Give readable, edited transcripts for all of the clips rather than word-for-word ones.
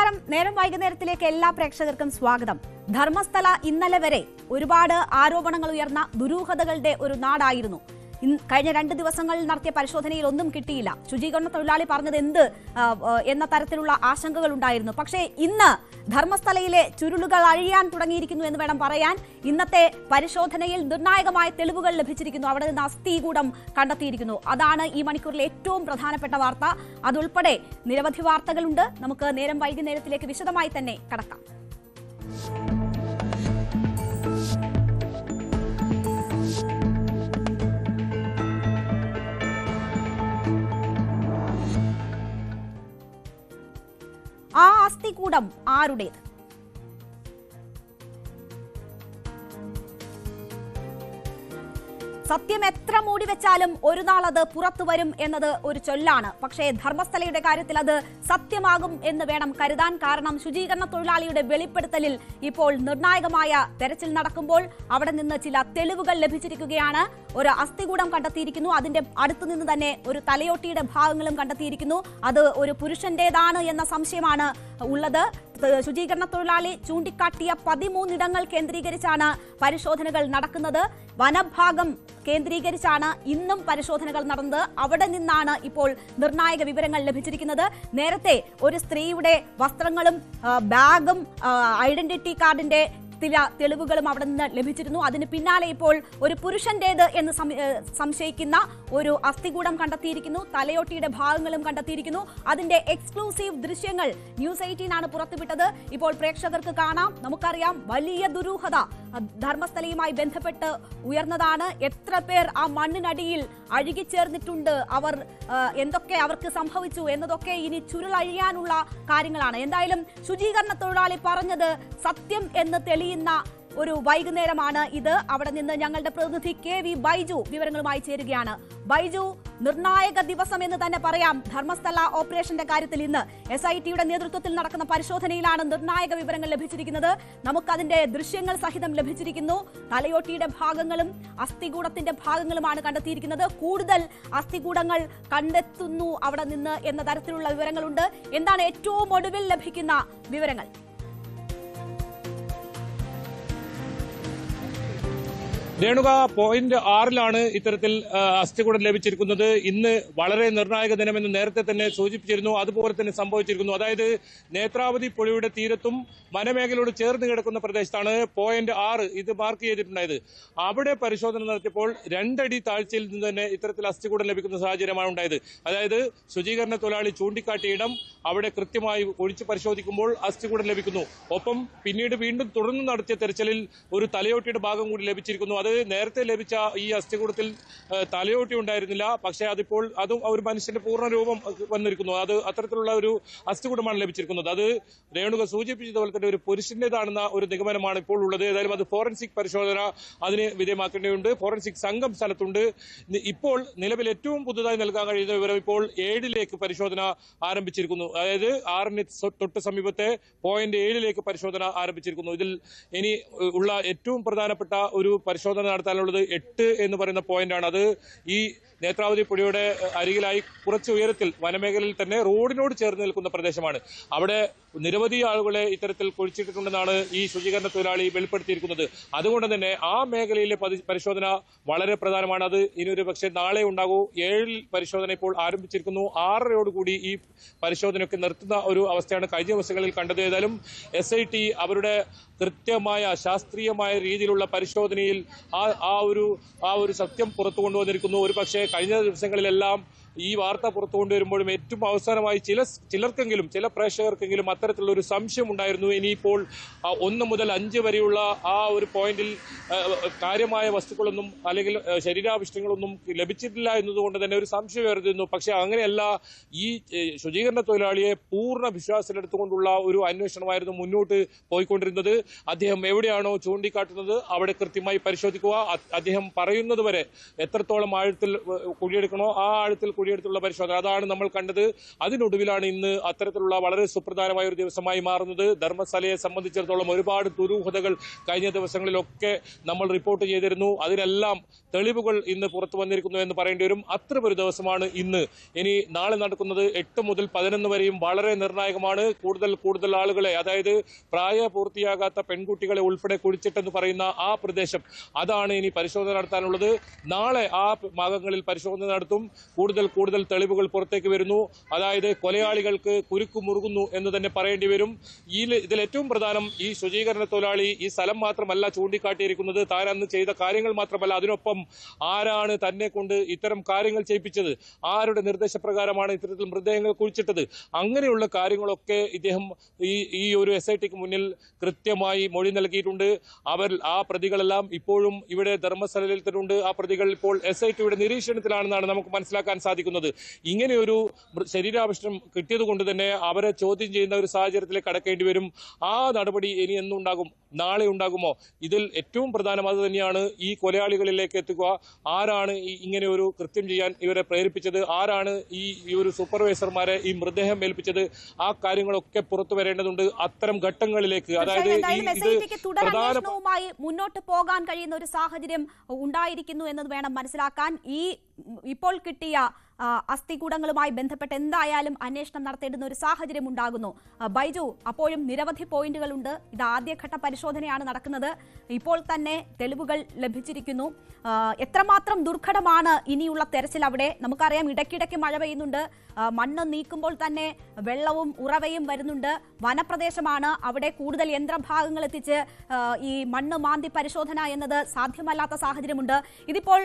നമസ്കാരം. നേരം വൈകുന്നേരത്തിലേക്ക് എല്ലാ പ്രേക്ഷകർക്കും സ്വാഗതം. ധർമ്മസ്ഥല ഇന്നലെ വരെ ഒരുപാട് ആരോപണങ്ങൾ ഉയർന്ന ദുരൂഹതകളുടെ ഒരു നാടായിരുന്നു. കഴിഞ്ഞ 2 ദിവസങ്ങളിൽ നടത്തിയ പരിശോധനയിൽ ഒന്നും കിട്ടിയില്ല. ശുചീകരണ തൊഴിലാളി പറഞ്ഞത് എന്ത് എന്ന തരത്തിലുള്ള ആശങ്കകൾ ഉണ്ടായിരുന്നു. പക്ഷേ ഇന്ന് ധർമ്മസ്ഥലയിലെ ചുരുളുകൾ അഴിയാൻ തുടങ്ങിയിരിക്കുന്നു എന്ന് വേണം പറയാൻ. ഇന്നത്തെ പരിശോധനയിൽ നിർണായകമായ തെളിവുകൾ ലഭിച്ചിരിക്കുന്നു. അവിടെ നിന്ന് അസ്ഥികൂടം കണ്ടെത്തിയിരിക്കുന്നു. അതാണ് ഈ മണിക്കൂറിലെ ഏറ്റവും പ്രധാനപ്പെട്ട വാർത്ത. അതുൾപ്പെടെ നിരവധി വാർത്തകളുണ്ട്. നമുക്ക് നേരം വൈകുന്നേരത്തിലേക്ക് വിശദമായി തന്നെ കടക്കാം. ആ അസ്ഥികൂടം ആരുടേത്? സത്യം എത്ര മൂടി വെച്ചാലും ഒരു നാൾ അത് പുറത്തു വരും എന്നത് ഒരു ചൊല്ലാണ്. പക്ഷേ ധർമ്മസ്ഥലയുടെ കാര്യത്തിൽ അത് സത്യമാകും എന്ന് വേണം കരുതാൻ. കാരണം ശുചീകരണ തൊഴിലാളിയുടെ വെളിപ്പെടുത്തലിൽ ഇപ്പോൾ നിർണായകമായ തെരച്ചിൽ നടക്കുമ്പോൾ അവിടെ നിന്ന് ചില തെളിവുകൾ ലഭിച്ചിരിക്കുകയാണ്. ഒരു അസ്ഥികൂടം കണ്ടെത്തിയിരിക്കുന്നു. അതിന്റെ അടുത്തുനിന്ന് തന്നെ ഒരു തലയോട്ടിയുടെ ഭാഗങ്ങളും കണ്ടെത്തിയിരിക്കുന്നു. അത് ഒരു പുരുഷന്റേതാണ് എന്ന സംശയമാണ് ഉള്ളത്. ശുചീകരണ തൊഴിലാളി ചൂണ്ടിക്കാട്ടിയ 13 ഇടങ്ങൾ കേന്ദ്രീകരിച്ചാണ് പരിശോധനകൾ നടക്കുന്നത്. വനഭാഗം കേന്ദ്രീകരിച്ചാണ് ഇന്നും പരിശോധനകൾ നടന്നത്. അവിടെ നിന്നാണ് ഇപ്പോൾ നിർണായക വിവരങ്ങൾ ലഭിച്ചിരിക്കുന്നത്. നേരത്തെ ഒരു സ്ത്രീയുടെ വസ്ത്രങ്ങളും ബാഗും ഐഡന്റിറ്റി കാർഡിന്റെ ചില തെളിവുകളും അവിടെ നിന്ന് ലഭിച്ചിരുന്നു. അതിന് പിന്നാലെ ഇപ്പോൾ ഒരു പുരുഷന്റേത് എന്ന് സംശയിക്കുന്ന ഒരു അസ്ഥികൂടം കണ്ടെത്തിയിരിക്കുന്നു. തലയോട്ടിയുടെ ഭാഗങ്ങളും കണ്ടെത്തിയിരിക്കുന്നു. അതിന്റെ എക്സ്ക്ലൂസീവ് ദൃശ്യങ്ങൾ ന്യൂസ് 18 ആണ് പുറത്തുവിട്ടത്. ഇപ്പോൾ പ്രേക്ഷകർക്ക് കാണാം. നമുക്കറിയാം, വലിയ ദുരൂഹത ധർമ്മസ്ഥലയുമായി ബന്ധപ്പെട്ട് ഉയർന്നതാണ്. എത്ര പേർ ആ മണ്ണിനടിയിൽ അഴുകിച്ചേർന്നിട്ടുണ്ട്, അവർ എന്തൊക്കെ അവർക്ക് സംഭവിച്ചു എന്നതൊക്കെ ഇനി ചുരുളഴിയാനുള്ള കാര്യങ്ങളാണ്. എന്തായാലും ശുചീകരണ തൊഴിലാളി പറഞ്ഞത് സത്യം എന്ന് തെളിയുന്ന ഒരു വൈകുന്നേരമാണ് ഇത്. അവിടെ നിന്ന് ഞങ്ങളുടെ പ്രതിനിധി KV ബൈജു വിവരങ്ങളുമായി ചേരുകയാണ്. ബൈജു, നിർണായക ദിവസം എന്ന് തന്നെ പറയാം ധർമ്മസ്ഥല ഓപ്പറേഷന്റെ കാര്യത്തിൽ. ഇന്ന് SITയുടെ നേതൃത്വത്തിൽ നടക്കുന്ന പരിശോധനയിലാണ് നിർണായക വിവരങ്ങൾ ലഭിച്ചിരിക്കുന്നത്. നമുക്കതിന്റെ ദൃശ്യങ്ങൾ സഹിതം ലഭിച്ചിരിക്കുന്നു. തലയോട്ടിയുടെ ഭാഗങ്ങളും അസ്ഥികൂടത്തിന്റെ ഭാഗങ്ങളുമാണ് കണ്ടെത്തിയിരിക്കുന്നത്. കൂടുതൽ അസ്ഥികൂടങ്ങൾ കണ്ടെത്തുന്നു അവിടെ നിന്ന് എന്ന തരത്തിലുള്ള വിവരങ്ങളുണ്ട്. എന്താണ് ഏറ്റവും ഒടുവിൽ ലഭിക്കുന്ന വിവരങ്ങൾ? രേണുക, പോയിന്റ് 6 ഇത്തരത്തിൽ അസ്ഥികൂടം ലഭിച്ചിരിക്കുന്നത്. ഇന്ന് വളരെ നിർണായക ദിനമെന്ന് നേരത്തെ തന്നെ സൂചിപ്പിച്ചിരുന്നു. അതുപോലെ തന്നെ സംഭവിച്ചിരിക്കുന്നു. അതായത് നേത്രാവതി പുഴയുടെ തീരത്തും വനമേഖലയോട് ചേർന്ന് കിടക്കുന്ന പ്രദേശത്താണ് പോയിന്റ് 6 ഇത് മാർക്ക് ചെയ്തിട്ടുണ്ടായത്. അവിടെ പരിശോധന നടത്തിയപ്പോൾ 2 അടി താഴ്ചയിൽ നിന്ന് തന്നെ ഇത്തരത്തിൽ അസ്ഥികൂടം ലഭിക്കുന്ന സാഹചര്യമാണ് ഉണ്ടായത്. അതായത് ശുചീകരണ തൊഴിലാളി ചൂണ്ടിക്കാട്ടിയ ഇടം അവിടെ കൃത്യമായി ഒഴിച്ച് പരിശോധിക്കുമ്പോൾ അസ്ഥികൂടം ലഭിക്കുന്നു. ഒപ്പം പിന്നീട് വീണ്ടും തുടർന്ന് നടത്തിയ തെരച്ചിലിൽ ഒരു തലയോട്ടിയുടെ ഭാഗം കൂടി ലഭിച്ചിരിക്കുന്നു. അത് നേരത്തെ ലഭിച്ച ഈ അസ്ഥികൂടത്തിൽ തലയോട്ടി ഉണ്ടായിരുന്നില്ല. പക്ഷേ അതിപ്പോൾ അതും ഒരു മനുഷ്യന്റെ പൂർണ്ണ രൂപം വന്നിരിക്കുന്നു. അത് അത്തരത്തിലുള്ള ഒരു അസ്ഥികൂടമാണ് ലഭിച്ചിരിക്കുന്നത്. അത് രേണുക സൂചിപ്പിച്ചതുപോലെ തന്നെ ഒരു പുരുഷന്റേതാണെന്ന ഒരു നിഗമനമാണ് ഇപ്പോൾ ഉള്ളത്. ഏതായാലും അത് ഫോറൻസിക് പരിശോധന അതിന് വിധേയമാക്കേണ്ടതുണ്ട്. ഫോറൻസിക് സംഘം സ്ഥലത്തുണ്ട്. ഇപ്പോൾ നിലവിൽ ഏറ്റവും പുതുതായി നൽകാൻ കഴിയുന്ന വിവരം ഇപ്പോൾ 7 പരിശോധന ആരംഭിച്ചിരിക്കുന്നു. അതായത് 6 തൊട്ട് സമീപത്തെ പോയിന്റ് 7 പരിശോധന ആരംഭിച്ചിരിക്കുന്നു. ഇതിൽ ഇനി ഉള്ള ഏറ്റവും പ്രധാനപ്പെട്ട ഒരു പരിശോധന നടത്താനുള്ളത് 8 എന്ന് പറയുന്ന പോയിന്റാണ്. അത് ഈ നേത്രാവതി പുഴയുടെ അരികിലായി കുറച്ച് ഉയരത്തിൽ വനമേഖലയിൽ തന്നെ റോഡിനോട് ചേർന്ന് നിൽക്കുന്ന പ്രദേശമാണ്. അവിടെ നിരവധി ആളുകളെ ഇത്തരത്തിൽ കുഴിച്ചിട്ടിട്ടുണ്ടെന്നാണ് ഈ ശുചീകരണ തൊഴിലാളി വെളിപ്പെടുത്തിയിരിക്കുന്നത്. അതുകൊണ്ട് തന്നെ ആ മേഖലയിലെ പരിശോധന വളരെ പ്രധാനമാണ്. അത് ഇനി ഒരു പക്ഷേ നാളെ ഉണ്ടാകൂ. 7 പരിശോധന ഇപ്പോൾ ആരംഭിച്ചിരിക്കുന്നു. 6:30 ഈ പരിശോധനയൊക്കെ നിർത്തുന്ന ഒരു അവസ്ഥയാണ് കഴിഞ്ഞ ദിവസങ്ങളിൽ കണ്ടത്. ഏതായാലും SIT അവരുടെ കൃത്യമായ ശാസ്ത്രീയമായ രീതിയിലുള്ള പരിശോധനയിൽ ആ ഒരു സത്യം പുറത്തു കൊണ്ടുവന്നിരിക്കുന്നു. ഒരു പക്ഷേ കഴിഞ്ഞ ദിവസങ്ങളിലെല്ലാം ഈ വാർത്ത പുറത്തു കൊണ്ടുവരുമ്പോഴും ഏറ്റവും അവസാനമായി ചിലർക്കെങ്കിലും ചില പ്രേക്ഷകർക്കെങ്കിലും അത്തരത്തിലുള്ള ഒരു സംശയം ഉണ്ടായിരുന്നു. ഇനിയിപ്പോൾ 1 മുതൽ 5 വരെയുള്ള ആ ഒരു പോയിന്റിൽ കാര്യമായ വസ്തുക്കളൊന്നും അല്ലെങ്കിൽ ശരീരാവശിഷ്ടങ്ങളൊന്നും ലഭിച്ചിട്ടില്ല എന്നതുകൊണ്ട് തന്നെ ഒരു സംശയം ഉയർന്നിരുന്നു. പക്ഷെ അങ്ങനെയല്ല, ഈ ശുചീകരണ തൊഴിലാളിയെ പൂർണ്ണ വിശ്വാസത്തിലെടുത്തുകൊണ്ടുള്ള ഒരു അന്വേഷണമായിരുന്നു മുന്നോട്ട് പോയിക്കൊണ്ടിരുന്നത്. അദ്ദേഹം എവിടെയാണോ ചൂണ്ടിക്കാട്ടുന്നത് അവിടെ കൃത്യമായി പരിശോധിക്കുക. അദ്ദേഹം പറയുന്നത് വരെ എത്രത്തോളം ആഴത്തിൽ കുഴിയെടുക്കണോ ആ ആഴത്തിൽ കുഴിയെടുത്തുള്ള പരിശോധന, അതാണ് നമ്മൾ കണ്ടത്. അതിനൊടുവിലാണ് ഇന്ന് അത്തരത്തിലുള്ള വളരെ സുപ്രധാനമായ ഒരു ദിവസമായി മാറുന്നത്. ധർമ്മസ്ഥലയെ സംബന്ധിച്ചിടത്തോളം ഒരുപാട് ദുരൂഹതകൾ കഴിഞ്ഞ ദിവസങ്ങളിലൊക്കെ നമ്മൾ റിപ്പോർട്ട് ചെയ്തിരുന്നു. അതിനെല്ലാം തെളിവുകൾ ഇന്ന് പുറത്തു വന്നിരിക്കുന്നു എന്ന് പറയേണ്ടി വരും. അത്തരമൊരു ദിവസമാണ് ഇന്ന്. ഇനി നാളെ നടക്കുന്നത് 8 മുതൽ 11 വരെയും വളരെ നിർണായകമാണ്. കൂടുതൽ ആളുകളെ, അതായത് പ്രായപൂർത്തിയാകാത്ത പെൺകുട്ടികളെ ഉൾപ്പെടെ കുഴിച്ചിട്ടെന്ന് പറയുന്ന ആ പ്രദേശം, അതാണ് ഇനി പരിശോധന നടത്താനുള്ളത്. നാളെ ആ ഭാഗങ്ങളിൽ പരിശോധന നടത്തും. കൂടുതൽ തെളിവുകൾ പുറത്തേക്ക് വരുന്നു. അതായത് കൊലയാളികൾക്ക് കുരുക്കു മുറുകുന്നു എന്ന് തന്നെ പറയേണ്ടി വരും. ഇതിൽ ഏറ്റവും പ്രധാനം ഈ ശുചീകരണ തൊഴിലാളി ഈ സ്ഥലം മാത്രമല്ല ചൂണ്ടിക്കാട്ടിയിരിക്കുന്നത്, താൻ അന്ന് ചെയ്ത കാര്യങ്ങൾ മാത്രമല്ല, അതിനൊപ്പം ആരാണ് തന്നെ കൊണ്ട് ഇത്തരം കാര്യങ്ങൾ ചെയ്യിപ്പിച്ചത്, ആരുടെ നിർദ്ദേശപ്രകാരമാണ് ഇത്തരത്തിൽ മൃതദേഹങ്ങൾ കുഴിച്ചിട്ടത്, അങ്ങനെയുള്ള കാര്യങ്ങളൊക്കെ ഇദ്ദേഹം ഈ ഒരു SITക്ക് മുന്നിൽ കൃത്യമായി മൊഴി നൽകിയിട്ടുണ്ട്. ആ പ്രതികളെല്ലാം ഇപ്പോഴും ഇവിടെ ധർമ്മസ്ഥലയിൽ തന്നെയുണ്ട്. ആ പ്രതികൾ ഇപ്പോൾ SITയുടെ നിരീക്ഷണത്തിലാണെന്നാണ് നമുക്ക് മനസ്സിലാക്കാൻ സാധിക്കുന്നത്. ഇങ്ങനെയൊരു ശരീരാവശിഷ്ടം കിട്ടിയത് കൊണ്ട് തന്നെ അവരെ ചോദ്യം ചെയ്യുന്ന ഒരു സാഹചര്യത്തിലേക്ക് കടക്കേണ്ടി വരും. ആ നടപടി ഇനി എന്നുണ്ടാകും? നാളെ ഉണ്ടാകുമോ? ഇതിൽ ഏറ്റവും പ്രധാനം അത് തന്നെയാണ്. ഈ കൊലയാളികളിലേക്ക് എത്തുക. ആരാണ് ഇങ്ങനെ ഒരു കൃത്യം ചെയ്യാൻ ഇവരെ പ്രേരിപ്പിച്ചത്, ആരാണ് ഈ ഒരു സൂപ്പർവൈസർമാരെ ഈ മൃതദേഹം ഏൽപ്പിച്ചത്, ആ കാര്യങ്ങളൊക്കെ പുറത്തു വരേണ്ടതുണ്ട്. അത്തരം ഘട്ടങ്ങളിലേക്ക്, അതായത് തുടരന്വേഷണവുമായി മുന്നോട്ട് പോകാൻ കഴിയുന്ന ഒരു സാഹചര്യം ഉണ്ടായിരിക്കുന്നു എന്ന് വേണം മനസ്സിലാക്കാൻ. ഇപ്പോൾ കിട്ടിയ അസ്ഥികൂടങ്ങളുമായി ബന്ധപ്പെട്ട് എന്തായാലും അന്വേഷണം നടത്തേണ്ടുന്ന ഒരു സാഹചര്യം ഉണ്ടാകുന്നു. ബൈജു, അപ്പോഴും നിരവധി പോയിന്റുകളുണ്ട്. ഇത് ആദ്യഘട്ട പരിശോധനയാണ് നടക്കുന്നത്. ഇപ്പോൾ തന്നെ തെളിവുകൾ ലഭിച്ചിരിക്കുന്നു. എത്രമാത്രം ദുർഘടമാണ് ഇനിയുള്ള തെരച്ചിൽ അവിടെ? നമുക്കറിയാം, ഇടയ്ക്കിടയ്ക്ക് മഴ പെയ്യുന്നുണ്ട്. മണ്ണ് നീക്കുമ്പോൾ തന്നെ വെള്ളവും ഉറവയും വരുന്നുണ്ട്. വനപ്രദേശമാണ്. അവിടെ കൂടുതൽ യന്ത്രഭാഗങ്ങൾ എത്തിച്ച് ഈ മണ്ണ് മാന്തി പരിശോധന എന്നത് സാധ്യമല്ലാത്ത സാഹചര്യമുണ്ട്. ഇതിപ്പോൾ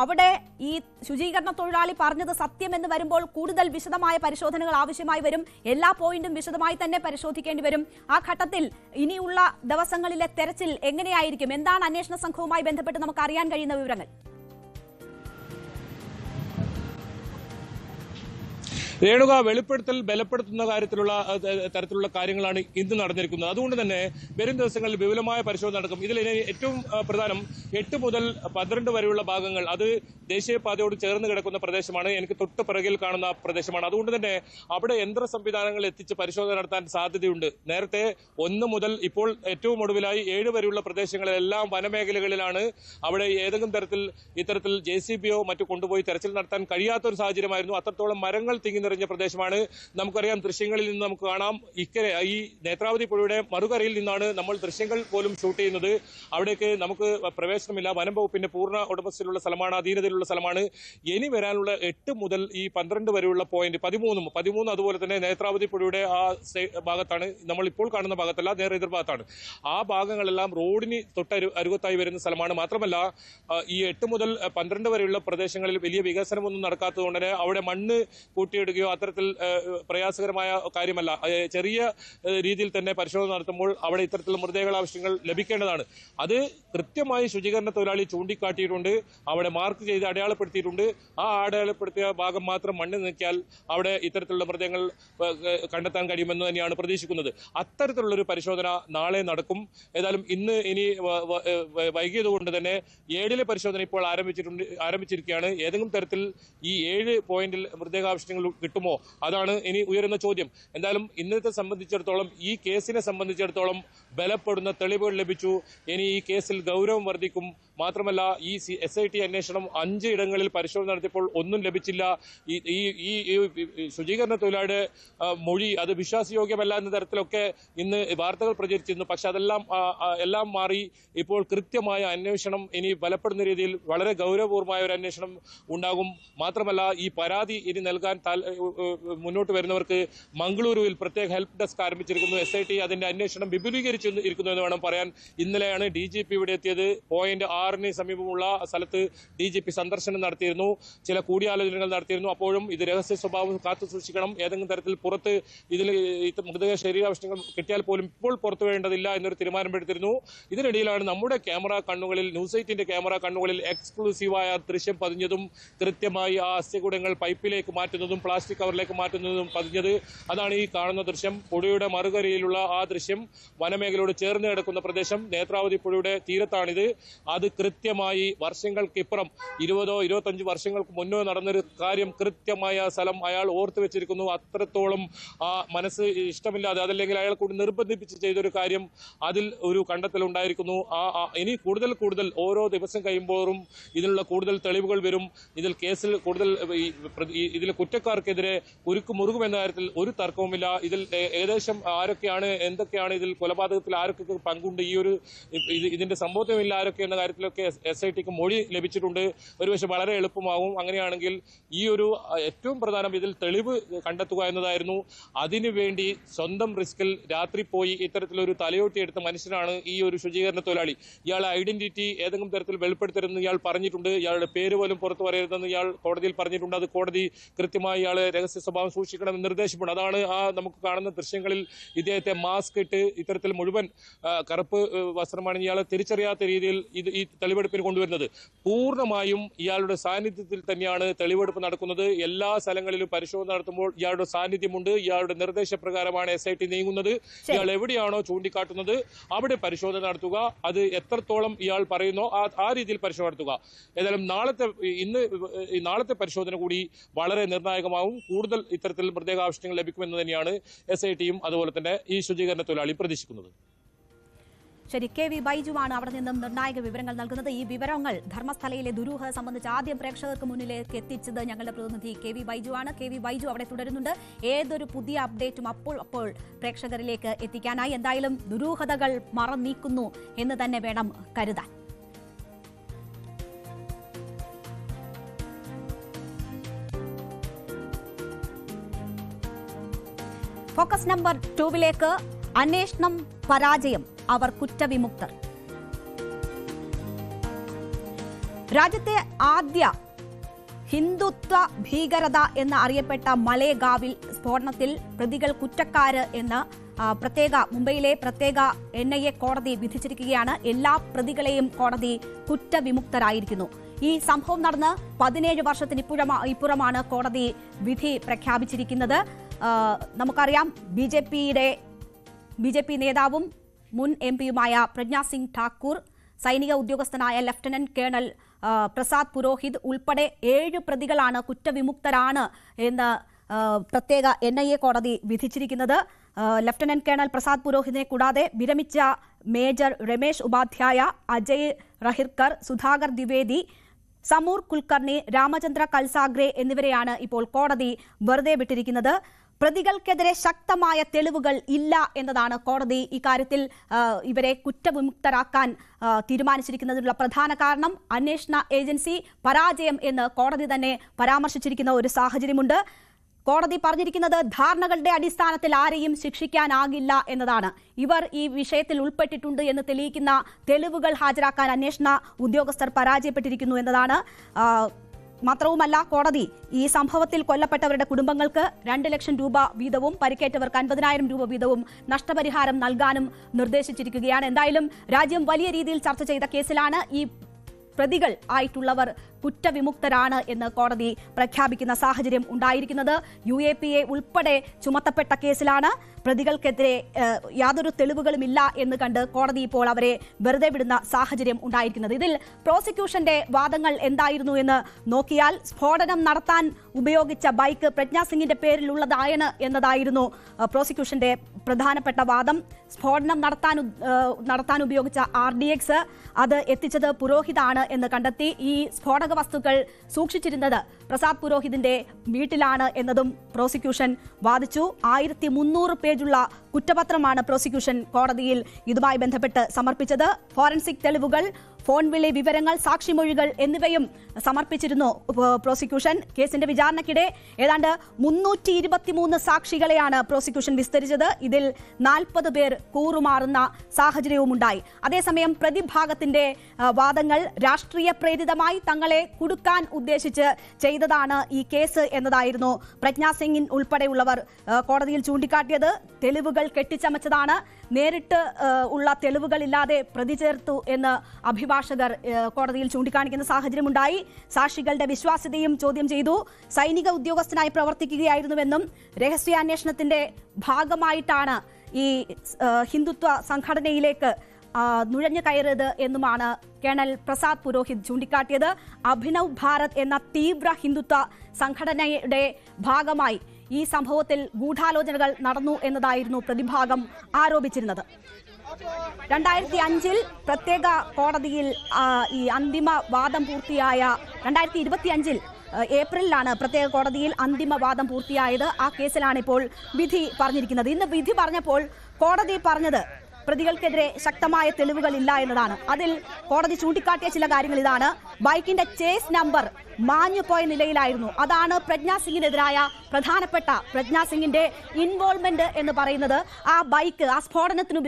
അവിടെ ഈ ശുചീകരണ തൊഴിലാളി പറഞ്ഞത് സത്യമെന്ന് വരുമ്പോൾ കൂടുതൽ വിശദമായ പരിശോധനകൾ ആവശ്യമായി വരും. എല്ലാ പോയിന്റും വിശദമായി തന്നെ പരിശോധിക്കേണ്ടി വരും. ആ ഘട്ടത്തിൽ ഇനിയുള്ള ദിവസങ്ങളിലെ തെരച്ചിൽ എങ്ങനെയായിരിക്കും? എന്താണ് അന്വേഷണ സംഘവുമായി ബന്ധപ്പെട്ട് നമുക്ക് അറിയാൻ കഴിയുന്ന വിവരങ്ങൾ? രേണുക, വെളിപ്പെടുത്തൽ ബലപ്പെടുത്തുന്ന തരത്തിലുള്ള കാര്യങ്ങളാണ് ഇന്ന് നടന്നിരിക്കുന്നത്. അതുകൊണ്ട് തന്നെ വരും ദിവസങ്ങളിൽ വിപുലമായ പരിശോധന നടക്കും. ഇതിൽ ഏറ്റവും പ്രധാനം 8 മുതൽ 12 വരെയുള്ള ഭാഗങ്ങൾ, അത് ദേശീയപാതയോട് ചേർന്ന് കിടക്കുന്ന പ്രദേശമാണ്. എനിക്ക് തൊട്ട് പിറകിൽ കാണുന്ന പ്രദേശമാണ്. അതുകൊണ്ട് തന്നെ അവിടെ യന്ത്ര സംവിധാനങ്ങൾ എത്തിച്ച് പരിശോധന നടത്താൻ സാധ്യതയുണ്ട്. നേരത്തെ 1 മുതൽ ഇപ്പോൾ ഏറ്റവും ഒടുവിലായി 7 വരെയുള്ള പ്രദേശങ്ങളിലെല്ലാം വനമേഖലകളിലാണ്. അവിടെ ഏതെങ്കിലും തരത്തിൽ ഇത്തരത്തിൽ JCBയോ മറ്റു കൊണ്ടുപോയി തെരച്ചിൽ നടത്താൻ കഴിയാത്തൊരു സാഹചര്യമായിരുന്നു. അത്രത്തോളം മരങ്ങൾ തിങ്ങി നിറഞ്ഞ പ്രദേശമാണ്. നമുക്കറിയാം, ദൃശ്യങ്ങളിൽ നിന്ന് നമുക്ക് കാണാം, ഈ നേത്രാവതി പുഴയുടെ മറുകരയിൽ നിന്നാണ് നമ്മൾ ദൃശ്യങ്ങൾ പോലും ഷൂട്ട് ചെയ്യുന്നത്. അവിടേക്ക് നമുക്ക് പ്രവേശനമില്ല. വനം വകുപ്പിന്റെ പൂർണ്ണ ഉടമസ്ഥയിലുള്ള സ്ഥലമാണ്, അധീനതയിലുള്ള സ്ഥലമാണ്. ഇനി വരാനുള്ള 8 മുതൽ ഈ 12 വരെയുള്ള പോയിന്റ് 13 അതുപോലെ തന്നെ നേത്രാവതി പുഴയുടെ ആ ഭാഗത്താണ്, നമ്മൾ ഇപ്പോൾ കാണുന്ന ഭാഗത്തല്ല, നേരെ എതിർഭാഗത്താണ്. ആ ഭാഗങ്ങളെല്ലാം റോഡിന് അരുകത്തായി വരുന്ന സ്ഥലമാണ്. മാത്രമല്ല, ഈ 8 മുതൽ 12 വരെയുള്ള പ്രദേശങ്ങളിൽ വലിയ വികസനമൊന്നും നടക്കാത്തതുകൊണ്ട് തന്നെ അവിടെ മണ്ണ് കൂട്ടിയിടുകയോ അത്തരത്തിൽ പ്രയാസകരമായ കാര്യമല്ല. ചെറിയ രീതിയിൽ തന്നെ പരിശോധന നടത്തുമ്പോൾ അവിടെ ഇത്തരത്തിലുള്ള മൃതദേഹാവശിഷ്ടങ്ങൾ ലഭിക്കേണ്ടതാണ്. അത് കൃത്യമായി ശുചീകരണ തൊഴിലാളി ചൂണ്ടിക്കാട്ടിയിട്ടുണ്ട്. അവിടെ മാർക്ക് ചെയ്ത് അടയാളപ്പെടുത്തിയിട്ടുണ്ട്. ആ അടയാളപ്പെടുത്തിയ ഭാഗം മാത്രം മണ്ണ് നീക്കിയാൽ അവിടെ ഇത്തരത്തിലുള്ള മൃതദേഹങ്ങൾ കണ്ടെത്താൻ കഴിയുമെന്ന് തന്നെയാണ് പ്രതീക്ഷിക്കുന്നത്. അത്തരത്തിലുള്ളൊരു പരിശോധന നാളെ നടക്കും. ഏതായാലും ഇനി വൈകിയതുകൊണ്ട് തന്നെ 7 പരിശോധന ഇപ്പോൾ ആരംഭിച്ചിരിക്കുകയാണ്. ഏതെങ്കിലും തരത്തിൽ ഈ 7 പോയിന്റിൽ മൃതദേഹാവശിഷ്ടങ്ങൾ കിട്ടുമോ? അതാണ് ഇനി ഉയരുന്ന ചോദ്യം. എന്തായാലും ഇന്നത്തെ സംബന്ധിച്ചിടത്തോളം, ഈ കേസിനെ സംബന്ധിച്ചിടത്തോളം ബലപ്പെടുന്ന തെളിവുകൾ ലഭിച്ചു. ഇനി ഈ കേസിൽ ഗൗരവം വർദ്ധിക്കും. മാത്രമല്ല, ഈ SIT അന്വേഷണം 5 ഇടങ്ങളിൽ പരിശോധന നടത്തിയപ്പോൾ ഒന്നും ലഭിച്ചില്ല. ഈ ശുചീകരണ തൊഴിലാളിയുടെ മൊഴി അത് വിശ്വാസയോഗ്യമല്ല എന്ന തരത്തിലൊക്കെ ഇന്ന് വാർത്തകൾ പ്രചരിച്ചിരുന്നു. പക്ഷെ എല്ലാം മാറി. ഇപ്പോൾ കൃത്യമായ അന്വേഷണം ഇനി ബലപ്പെടുന്ന രീതിയിൽ വളരെ ഗൗരവപൂർവമായ ഒരു അന്വേഷണം ഉണ്ടാകും. മാത്രമല്ല, ഈ പരാതി ഇനി നൽകാൻ മുന്നോട്ട് വരുന്നവർക്ക് മംഗളൂരുവിൽ പ്രത്യേക ഹെൽപ്പ് ഡെസ്ക് ആരംഭിച്ചിരിക്കുന്നു. SIT അതിന്റെ അന്വേഷണം വിപുലീകരിച്ചിരിക്കുന്നു എന്ന് വേണം പറയാൻ. ഇന്നലെയാണ് DGP ഇവിടെ എത്തിയത്. പോയിന്റ് 6 സമീപമുള്ള സ്ഥലത്ത് DGP സന്ദർശനം നടത്തിയിരുന്നു. ചില കൂടിയാലോചനകൾ നടത്തിയിരുന്നു. അപ്പോഴും ഇത് രഹസ്യ സ്വഭാവം കാത്തു സൂക്ഷിക്കണം, ഏതെങ്കിലും തരത്തിൽ പുറത്ത് മൃതദേഹ ശരീരാവശിഷ്ടങ്ങൾ കിട്ടിയാൽ പോലും ഇപ്പോൾ പുറത്തു വേണ്ടതില്ല എന്നൊരു തീരുമാനമെടുത്തിരുന്നു. ഇതിനിടയിലാണ് നമ്മുടെ ക്യാമറ കണ്ണുകളിൽ, ന്യൂസ് 8ന്റെ ക്യാമറ കണ്ണുകളിൽ എക്സ്ക്ലൂസീവായ ദൃശ്യം പതിഞ്ഞതും കൃത്യമായി ആ അസ്ഥികൂടങ്ങൾ പൈപ്പിലേക്ക് മാറ്റുന്നതും പ്ലാസ്റ്റിക് കവറിലേക്ക് മാറ്റുന്നതും പതിഞ്ഞത്. അതാണ് ഈ കാണുന്ന ദൃശ്യം. പുഴയുടെ മറുകരയിലുള്ള ആ ദൃശ്യം. വനമേഖല മേഖലയോട് ചേർന്ന് കിടക്കുന്ന പ്രദേശം നേത്രാവതി പുഴയുടെ തീരത്താണിത്. അത് കൃത്യമായി വർഷങ്ങൾക്കിപ്പുറം 20-25 വർഷങ്ങൾക്ക് മുന്നേ നടന്നൊരു കാര്യം കൃത്യമായ സ്ഥലം അയാൾ ഓർത്തു വെച്ചിരിക്കുന്നു. അത്രത്തോളം മനസ്സ് ഇഷ്ടമില്ലാതെ അതല്ലെങ്കിൽ അയാൾ കൂടി നിർബന്ധിപ്പിച്ച് ചെയ്തൊരു കാര്യം അതിൽ ഒരു കണ്ടെത്തലുണ്ടായിരിക്കുന്നു. ഇനി കൂടുതൽ ഓരോ ദിവസം കഴിയുമ്പോഴും ഇതിനുള്ള കൂടുതൽ തെളിവുകൾ വരും. ഇതിൽ കേസിൽ കൂടുതൽ ഇതിൽ കുറ്റക്കാർക്കെതിരെ കുരുക്ക് മുറുകുമെന്ന കാര്യത്തിൽ ഒരു തർക്കവുമില്ല. ഇതിൽ ഏകദേശം ആരൊക്കെയാണ് എന്തൊക്കെയാണ് ഇതിൽ കൊലപാതകത്തിൽ ആരൊക്കെ പങ്കുണ്ട്, ഇതിന്റെ സംഭവത്തില്ല ആരൊക്കെ എന്ന കാര്യത്തിലൊക്കെ SITക്ക് മൊഴി ലഭിച്ചിട്ടുണ്ട്. ഒരുപക്ഷെ വളരെ എളുപ്പമാവും. അങ്ങനെയാണെങ്കിൽ ഈ ഒരു ഏറ്റവും പ്രധാനം ഇതിൽ തെളിവ് കണ്ടെത്തുക എന്നതായിരുന്നു. അതിനുവേണ്ടി സ്വന്തം റിസ്കിൽ രാത്രി പോയി ഇത്തരത്തിലൊരു തലയോട്ടിയെടുത്ത മനുഷ്യനാണ് ഈ ഒരു ശുചീകരണ തൊഴിലാളി. ഇയാളെ ഐഡന്റിറ്റി ഏതെങ്കിലും തരത്തിൽ വെളിപ്പെടുത്തരുതെന്ന് ഇയാൾ പറഞ്ഞിട്ടുണ്ട്. ഇയാളുടെ പേര് പോലും പുറത്തു പറയരുതെന്ന് ഇയാൾ കോടതിയിൽ പറഞ്ഞിട്ടുണ്ട്. അത് കോടതി കൃത്യമായി ഇയാളെ രഹസ്യ സ്വഭാവം സൂക്ഷിക്കണമെന്ന് നിർദ്ദേശമുണ്ട്. അതാണ് നമുക്ക് കാണുന്ന ദൃശ്യങ്ങളിൽ ഇദ്ദേഹത്തെ മാസ്ക് ഇട്ട് ഇത്തരത്തിൽ മുഴുവൻ കറുപ്പ് വസ്ത്രമാണ് ഇയാളെ തിരിച്ചറിയാത്ത രീതിയിൽ ഈ തെളിവെടുപ്പിന് കൊണ്ടുവരുന്നത്. പൂർണ്ണമായും ഇയാളുടെ സാന്നിധ്യത്തിൽ തന്നെയാണ് തെളിവെടുപ്പ് നടക്കുന്നത്. എല്ലാ സ്ഥലങ്ങളിലും പരിശോധന നടത്തുമ്പോൾ ഇയാളുടെ സാന്നിധ്യമുണ്ട്. ഇയാളുടെ നിർദ്ദേശപ്രകാരമാണ് SIT നീങ്ങുന്നത്. ഇയാൾ എവിടെയാണോ ചൂണ്ടിക്കാട്ടുന്നത് അവിടെ പരിശോധന നടത്തുക. അത് എത്രത്തോളം ഇയാൾ പറയുന്നോ ആ രീതിയിൽ പരിശോധന നടത്തുക. ഏതായാലും നാളത്തെ പരിശോധന കൂടി വളരെ നിർണായകമാവും. കൂടുതൽ ഇത്തരത്തിൽ പ്രത്യേക ആവശ്യങ്ങൾ ലഭിക്കുമെന്ന് തന്നെയാണ് SITയും അതുപോലെ തന്നെ ഈ ശുചീകരണ തൊഴിലാളി പ്രതീക്ഷിക്കുന്നത്. ശരി, KV ബൈജുവാണ് അവിടെ നിന്നും നിർണായക വിവരങ്ങൾ നൽകുന്നത്. ഈ വിവരങ്ങൾ ധർമ്മസ്ഥലയിലെ ദുരൂഹത സംബന്ധിച്ച് ആദ്യം പ്രേക്ഷകർക്ക് മുന്നിലേക്ക് എത്തിച്ചത് ഞങ്ങളുടെ പ്രതിനിധി KV ബൈജുവാണ്. KV ബൈജു അവിടെ തുടരുന്നുണ്ട്. ഏതൊരു പുതിയ അപ്ഡേറ്റും അപ്പോൾ പ്രേക്ഷകരിലേക്ക് എത്തിക്കാനായി എന്തായാലും ദുരൂഹതകൾ മറന്നീക്കുന്നു എന്ന് തന്നെ വേണം കരുതാൻ. ഫോക്കസ് നമ്പർ 2 അന്വേഷണം പരാജയം, അവർ കുറ്റവിമുക്തർ. രാജ്യത്തെ ആദ്യ ഹിന്ദുത്വ ഭീകരത എന്ന് അറിയപ്പെട്ട മലേഗാവിൽ സ്ഫോടനത്തിൽ പ്രതികൾ കുറ്റക്കാര് എന്ന് മുംബൈയിലെ പ്രത്യേക NIA കോടതി വിധിച്ചിരിക്കുകയാണ്. എല്ലാ പ്രതികളെയും കോടതി കുറ്റവിമുക്തരായിരിക്കുന്നു. ഈ സംഭവം നടന്ന് 17 വർഷത്തിന് ഇപ്പുറമാണ് കോടതി വിധി പ്രഖ്യാപിച്ചിരിക്കുന്നത്. നമുക്കറിയാം BJP നേതാവും മുൻ MP-യുമായ പ്രജ്ഞാ സിംഗ് ഠാക്കൂർ, സൈനിക ഉദ്യോഗസ്ഥനായ ലഫ്റ്റനന്റ് കേണൽ പ്രസാദ് പുരോഹിത് ഉൾപ്പെടെ 7 പ്രതികളാണ് കുറ്റവിമുക്തരാണ് എന്ന് പ്രത്യേക NIA കോടതി വിധിച്ചിരിക്കുന്നത്. ലഫ്റ്റനന്റ് കേണൽ പ്രസാദ് പുരോഹിതിനെ കൂടാതെ വിരമിച്ച മേജർ രമേശ് ഉപാധ്യായ, അജയ് റഹിർക്കർ, സുധാകർ ദ്വിവേദി, സമൂർ കുൽക്കർണി, രാമചന്ദ്ര കൽസാഗ്രെ എന്നിവരെയാണ് ഇപ്പോൾ കോടതി വെറുതെ വിട്ടിരിക്കുന്നത്. പ്രതികൾക്കെതിരെ ശക്തമായ തെളിവുകൾ ഇല്ല എന്നതാണ് കോടതി ഇക്കാര്യത്തിൽ ഇവരെ കുറ്റവിമുക്തരാക്കാൻ തീരുമാനിച്ചിരിക്കുന്നതിനുള്ള പ്രധാന കാരണം. അന്വേഷണ ഏജൻസി പരാജയം എന്ന് കോടതി തന്നെ പരാമർശിച്ചിരിക്കുന്ന ഒരു സാഹചര്യമുണ്ട്. കോടതി പറഞ്ഞിരിക്കുന്നത് ധാരണകളുടെ അടിസ്ഥാനത്തിൽ ആരെയും ശിക്ഷിക്കാനാകില്ല എന്നതാണ്. ഇവർ ഈ വിഷയത്തിൽ ഉൾപ്പെട്ടിട്ടുണ്ട് എന്ന് തെളിയിക്കുന്ന തെളിവുകൾ ഹാജരാക്കാൻ അന്വേഷണ ഉദ്യോഗസ്ഥർ പരാജയപ്പെട്ടിരിക്കുന്നു എന്നതാണ്. മാത്രവുമല്ല, കോടതി ഈ സംഭവത്തിൽ കൊല്ലപ്പെട്ടവരുടെ കുടുംബങ്ങൾക്ക് 2 ലക്ഷം രൂപ വീതവും പരിക്കേറ്റവർക്ക് 50,000 രൂപ വീതവും നഷ്ടപരിഹാരം നൽകാനും നിർദ്ദേശിച്ചിരിക്കുകയാണ്. എന്തായാലും രാജ്യം വലിയ രീതിയിൽ ചർച്ച ചെയ്ത കേസിലാണ് ഈ പ്രതികൾ ആയിട്ടുള്ളവർ കുറ്റവിമുക്തരാണ് എന്ന് കോടതി പ്രഖ്യാപിക്കുന്ന സാഹചര്യം ഉണ്ടായിരിക്കുന്നത്. UAPA ഉൾപ്പെടെ ചുമത്തപ്പെട്ട കേസിലാണ്. പ്രതികൾക്കെതിരെ യാതൊരു തെളിവുകളുമില്ല എന്ന് കണ്ട് കോടതി ഇപ്പോൾ അവരെ വെറുതെ വിടുന്ന സാഹചര്യം ഉണ്ടായിരിക്കുന്നത്. ഇതിൽ പ്രോസിക്യൂഷന്റെ വാദങ്ങൾ എന്തായിരുന്നു എന്ന് നോക്കിയാൽ, സ്ഫോടനം നടത്താൻ ഉപയോഗിച്ച ബൈക്ക് പ്രജ്ഞാ സിംഗിന്റെ പേരിലുള്ളതാണ് എന്നതായിരുന്നു പ്രോസിക്യൂഷന്റെ പ്രധാനപ്പെട്ട വാദം. സ്ഫോടനം നടത്താൻ ഉപയോഗിച്ച RDX അത് എത്തിച്ചത് പുരോഹിതാണ് എന്ന് കണ്ടെത്തി. ഈ സ്ഫോടക വസ്തുക്കൾ സൂക്ഷിച്ചിരുന്നത് പ്രസാദ് പുരോഹിതിന്റെ വീട്ടിലാണ് എന്നതും പ്രോസിക്യൂഷൻ വാദിച്ചു. 1300 പേജുള്ള കുറ്റപത്രമാണ് പ്രോസിക്യൂഷൻ കോടതിയിൽ ഇതുമായി ബന്ധപ്പെട്ട് സമർപ്പിച്ചത്. ഫോറൻസിക് തെളിവുകൾ, ഫോൺ വിളി വിവരങ്ങൾ, സാക്ഷിമൊഴികൾ എന്നിവയും സമർപ്പിച്ചിരുന്നു പ്രോസിക്യൂഷൻ. കേസിന്റെ വിചാരണയ്ക്കിടെ ഏതാണ്ട് 323 സാക്ഷികളെയാണ് പ്രോസിക്യൂഷൻ വിസ്തരിച്ചത്. ഇതിൽ 40 പേർ കൂറുമാറുന്ന സാഹചര്യവുമുണ്ടായി. അതേസമയം പ്രതിഭാഗത്തിന്റെ വാദങ്ങൾ രാഷ്ട്രീയ പ്രേരിതമായി തങ്ങളെ കുടുക്കാൻ ഉദ്ദേശിച്ച് ചെയ്തതാണ് ഈ കേസ് എന്നതായിരുന്നു പ്രജ്ഞാ സിംഗിൻ ഉൾപ്പെടെയുള്ളവർ കോടതിയിൽ ചൂണ്ടിക്കാട്ടിയത്. തെളിവുകൾ കെട്ടിച്ചമച്ചതാണ്, നേരിട്ട് ഉള്ള തെളിവുകളില്ലാതെ പ്രതി ചേർത്തു എന്ന് അഭിഭാഷകർ കോടതിയിൽ ചൂണ്ടിക്കാണിക്കുന്ന സാഹചര്യമുണ്ടായി. സാക്ഷികളുടെ വിശ്വാസ്യതയും ചോദ്യം ചെയ്തു. സൈനിക ഉദ്യോഗസ്ഥനായി പ്രവർത്തിക്കുകയായിരുന്നുവെന്നും രഹസ്യാന്വേഷണത്തിന്റെ ഭാഗമായിട്ടാണ് ഈ ഹിന്ദുത്വ സംഘടനയിലേക്ക് നുഴഞ്ഞു കയറിയത് എന്നുമാണ് കേണൽ പ്രസാദ് പുരോഹിത് ചൂണ്ടിക്കാട്ടിയത്. അഭിനവ് ഭാരത് എന്ന തീവ്ര ഹിന്ദുത്വ സംഘടനയുടെ ഭാഗമായി ഈ സംഭവത്തിൽ ഗൂഢാലോചനകൾ നടന്നു എന്നതായിരുന്നു പ്രതിഭാഗം ആരോപിച്ചിരുന്നത്. 2005 പ്രത്യേക കോടതിയിൽ ഈ അന്തിമ വാദം പൂർത്തിയായ 2025 ഏപ്രിലിലാണ് പ്രത്യേക കോടതിയിൽ അന്തിമ വാദം പൂർത്തിയായത്. ആ കേസിലാണ് ഇപ്പോൾ വിധി പറഞ്ഞിരിക്കുന്നത്. ഇന്ന് വിധി പറഞ്ഞപ്പോൾ കോടതി പറഞ്ഞത് പ്രതികൾക്കെതിരെ ശക്തമായ തെളിവുകളില്ല എന്നതാണ്. അതിൽ കോടതി ചൂണ്ടിക്കാട്ടിയ ചില കാര്യങ്ങൾ ഇതാണ്. ബൈക്കിന്റെ ചേസ് നമ്പർ മാഞ്ഞുപോയ നിലയിലായിരുന്നു. അതാണ് പ്രജ്ഞാ സിംഗിനെതിരായ പ്രധാനപ്പെട്ട പ്രജ്ഞാ സിംഗിന്റെ ഇൻവോൾവ്മെന്റ് എന്ന് പറയുന്നത്. ആ ബൈക്ക്, ആ സ്ഫോടനത്തിന്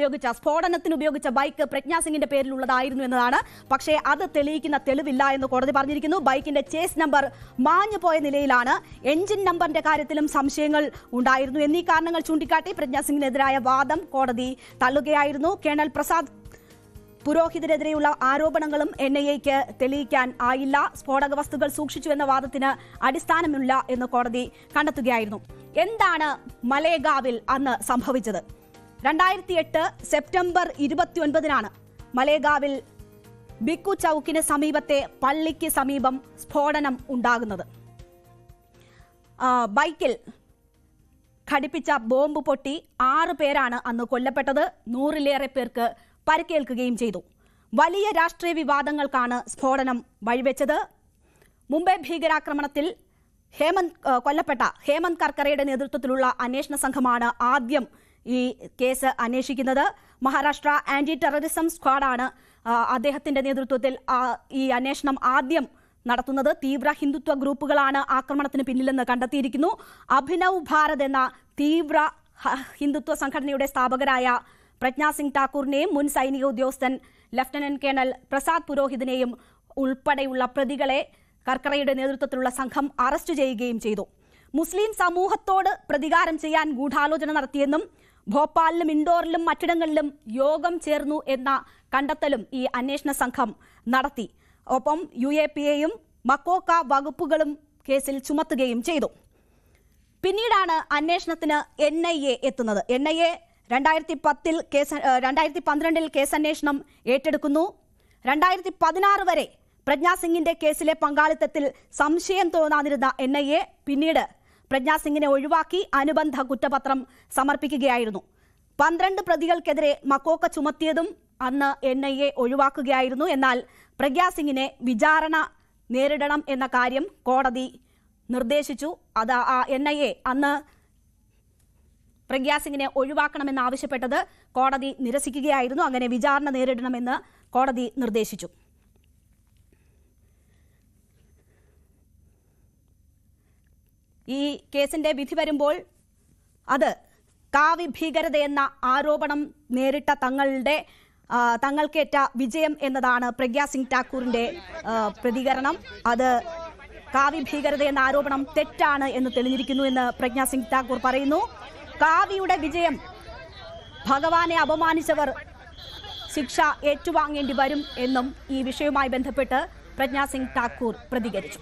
ഉപയോഗിച്ച ബൈക്ക് പ്രജ്ഞാ സിംഗിന്റെ പേരിലുള്ളതായിരുന്നു എന്നതാണ്. പക്ഷേ അത് തെളിയിക്കുന്ന തെളിവില്ല എന്ന് കോടതി പറഞ്ഞിരിക്കുന്നു. ബൈക്കിന്റെ ചേസ് നമ്പർ മാഞ്ഞുപോയ നിലയിലാണ്. എഞ്ചിൻ നമ്പറിന്റെ കാര്യത്തിലും സംശയങ്ങൾ ഉണ്ടായിരുന്നു. എന്നീ കാരണങ്ങൾ ചൂണ്ടിക്കാട്ടി പ്രജ്ഞാ സിംഗിനെതിരായ വാദം കോടതി തള്ളുകയായിരുന്നു. കേണൽ പ്രസാദ് പുരോഹിതരെതിരെയുള്ള ആരോപണങ്ങളും NIAക്ക് തെളിയിക്കാൻ ആയില്ല. സ്ഫോടക വസ്തുക്കൾ സൂക്ഷിച്ചു എന്ന വാദത്തിന് അടിസ്ഥാനമില്ല എന്ന് കോടതി കണ്ടെത്തുകയായിരുന്നു. എന്താണ് മലേഗാവിൽ അന്ന് സംഭവിച്ചത്? 2008 സെപ്റ്റംബർ 29 മലേഗാവിൽ ബിക്കു ചൌക്കിന് സമീപത്തെ പള്ളിക്ക് സമീപം സ്ഫോടനം ഉണ്ടാകുന്നത്. ബൈക്കിൽ ഘടിപ്പിച്ച ബോംബ് പൊട്ടി 6 പേരാണ് അന്ന് കൊല്ലപ്പെട്ടത്. 100-ലേറെ പേർക്ക് പരിക്കേൽക്കുകയും ചെയ്തു. വലിയ രാഷ്ട്രീയ വിവാദങ്ങൾക്കാണ് സ്ഫോടനം വഴിവെച്ചത്. മുംബൈ ഭീകരാക്രമണത്തിൽ കൊല്ലപ്പെട്ട ഹേമന്ത് കർക്കറയുടെ നേതൃത്വത്തിലുള്ള അന്വേഷണ സംഘമാണ് ആദ്യം ഈ കേസ് അന്വേഷിക്കുന്നത്. മഹാരാഷ്ട്ര ആന്റി ടെററിസം സ്ക്വാഡാണ് അദ്ദേഹത്തിന്റെ നേതൃത്വത്തിൽ ഈ അന്വേഷണം ആദ്യം നടത്തുന്നത്. തീവ്ര ഹിന്ദുത്വ ഗ്രൂപ്പുകളാണ് ആക്രമണത്തിന് പിന്നിലെന്ന് കണ്ടെത്തിയിരിക്കുന്നു. അഭിനവ് ഭാരത് എന്ന തീവ്ര ഹിന്ദുത്വ സംഘടനയുടെ സ്ഥാപകരായ പ്രജ്ഞാ സിംഗ് ഠാക്കൂറിനെയും മുൻ സൈനിക ഉദ്യോഗസ്ഥൻ ലഫ്റ്റനന്റ് കേണൽ പ്രസാദ് പുരോഹിതിനെയും ഉൾപ്പെടെയുള്ള പ്രതികളെ കർക്കറയുടെ നേതൃത്വത്തിലുള്ള സംഘം അറസ്റ്റ് ചെയ്യുകയും ചെയ്തു. മുസ്ലിം സമൂഹത്തോട് പ്രതികാരം ചെയ്യാൻ ഗൂഢാലോചന നടത്തിയെന്നും ഭോപ്പാലിലും ഇൻഡോറിലും മറ്റിടങ്ങളിലും യോഗം ചേർന്നു എന്ന കണ്ടെത്തലും ഈ അന്വേഷണ സംഘം നടത്തി. ഒപ്പം UAPAയും മക്കോക്ക വകുപ്പുകളും കേസിൽ ചുമത്തുകയും ചെയ്തു. പിന്നീടാണ് അന്വേഷണത്തിന് NIA എത്തുന്നത്. NIA 2012 കേസന്വേഷണം ഏറ്റെടുക്കുന്നു. 2016 വരെ പ്രജ്ഞാ സിംഗിന്റെ കേസിലെ പങ്കാളിത്തത്തിൽ സംശയം തോന്നാതിരുന്ന NIA പിന്നീട് പ്രജ്ഞാ സിംഗിനെ ഒഴിവാക്കി അനുബന്ധ കുറ്റപത്രം സമർപ്പിക്കുകയായിരുന്നു. 12 പ്രതികൾക്കെതിരെ മക്കോക്ക ചുമത്തിയതും അന്ന് NIA ഒഴിവാക്കുകയായിരുന്നു. എന്നാൽ പ്രജ്ഞാ സിംഗിനെ വിചാരണ നേരിടണം എന്ന കാര്യം കോടതി നിർദ്ദേശിച്ചു. അത് NIA അന്ന് പ്രജ്ഞാ സിംഗിനെ ഒഴിവാക്കണമെന്നാവശ്യപ്പെട്ടത് കോടതി നിരസിക്കുകയായിരുന്നു. അങ്ങനെ വിചാരണ നേരിടണമെന്ന് കോടതി നിർദ്ദേശിച്ചു. ഈ കേസിന്റെ വിധി വരുമ്പോൾ അത് കാവി ഭീകരതയെന്ന ആരോപണം നേരിട്ട തങ്ങൾക്കേറ്റ വിജയം എന്നതാണ് പ്രജ്ഞാ സിംഗ് ഠാക്കൂറിന്റെ പ്രതികരണം. അത് കാവി ഭീകരത എന്ന ആരോപണം തെറ്റാണ് എന്ന് തെളിഞ്ഞിരിക്കുന്നു എന്ന് പ്രജ്ഞാ സിംഗ് ഠാക്കൂർ പറയുന്നു. കാവിയുടെ വിജയം, ഭഗവാനെ അപമാനിച്ചവർ ശിക്ഷ ഏറ്റുവാങ്ങേണ്ടി വരും എന്നും ഈ വിഷയവുമായി ബന്ധപ്പെട്ട് പ്രജ്ഞാ സിംഗ് ഠാക്കൂർ പ്രതികരിച്ചു.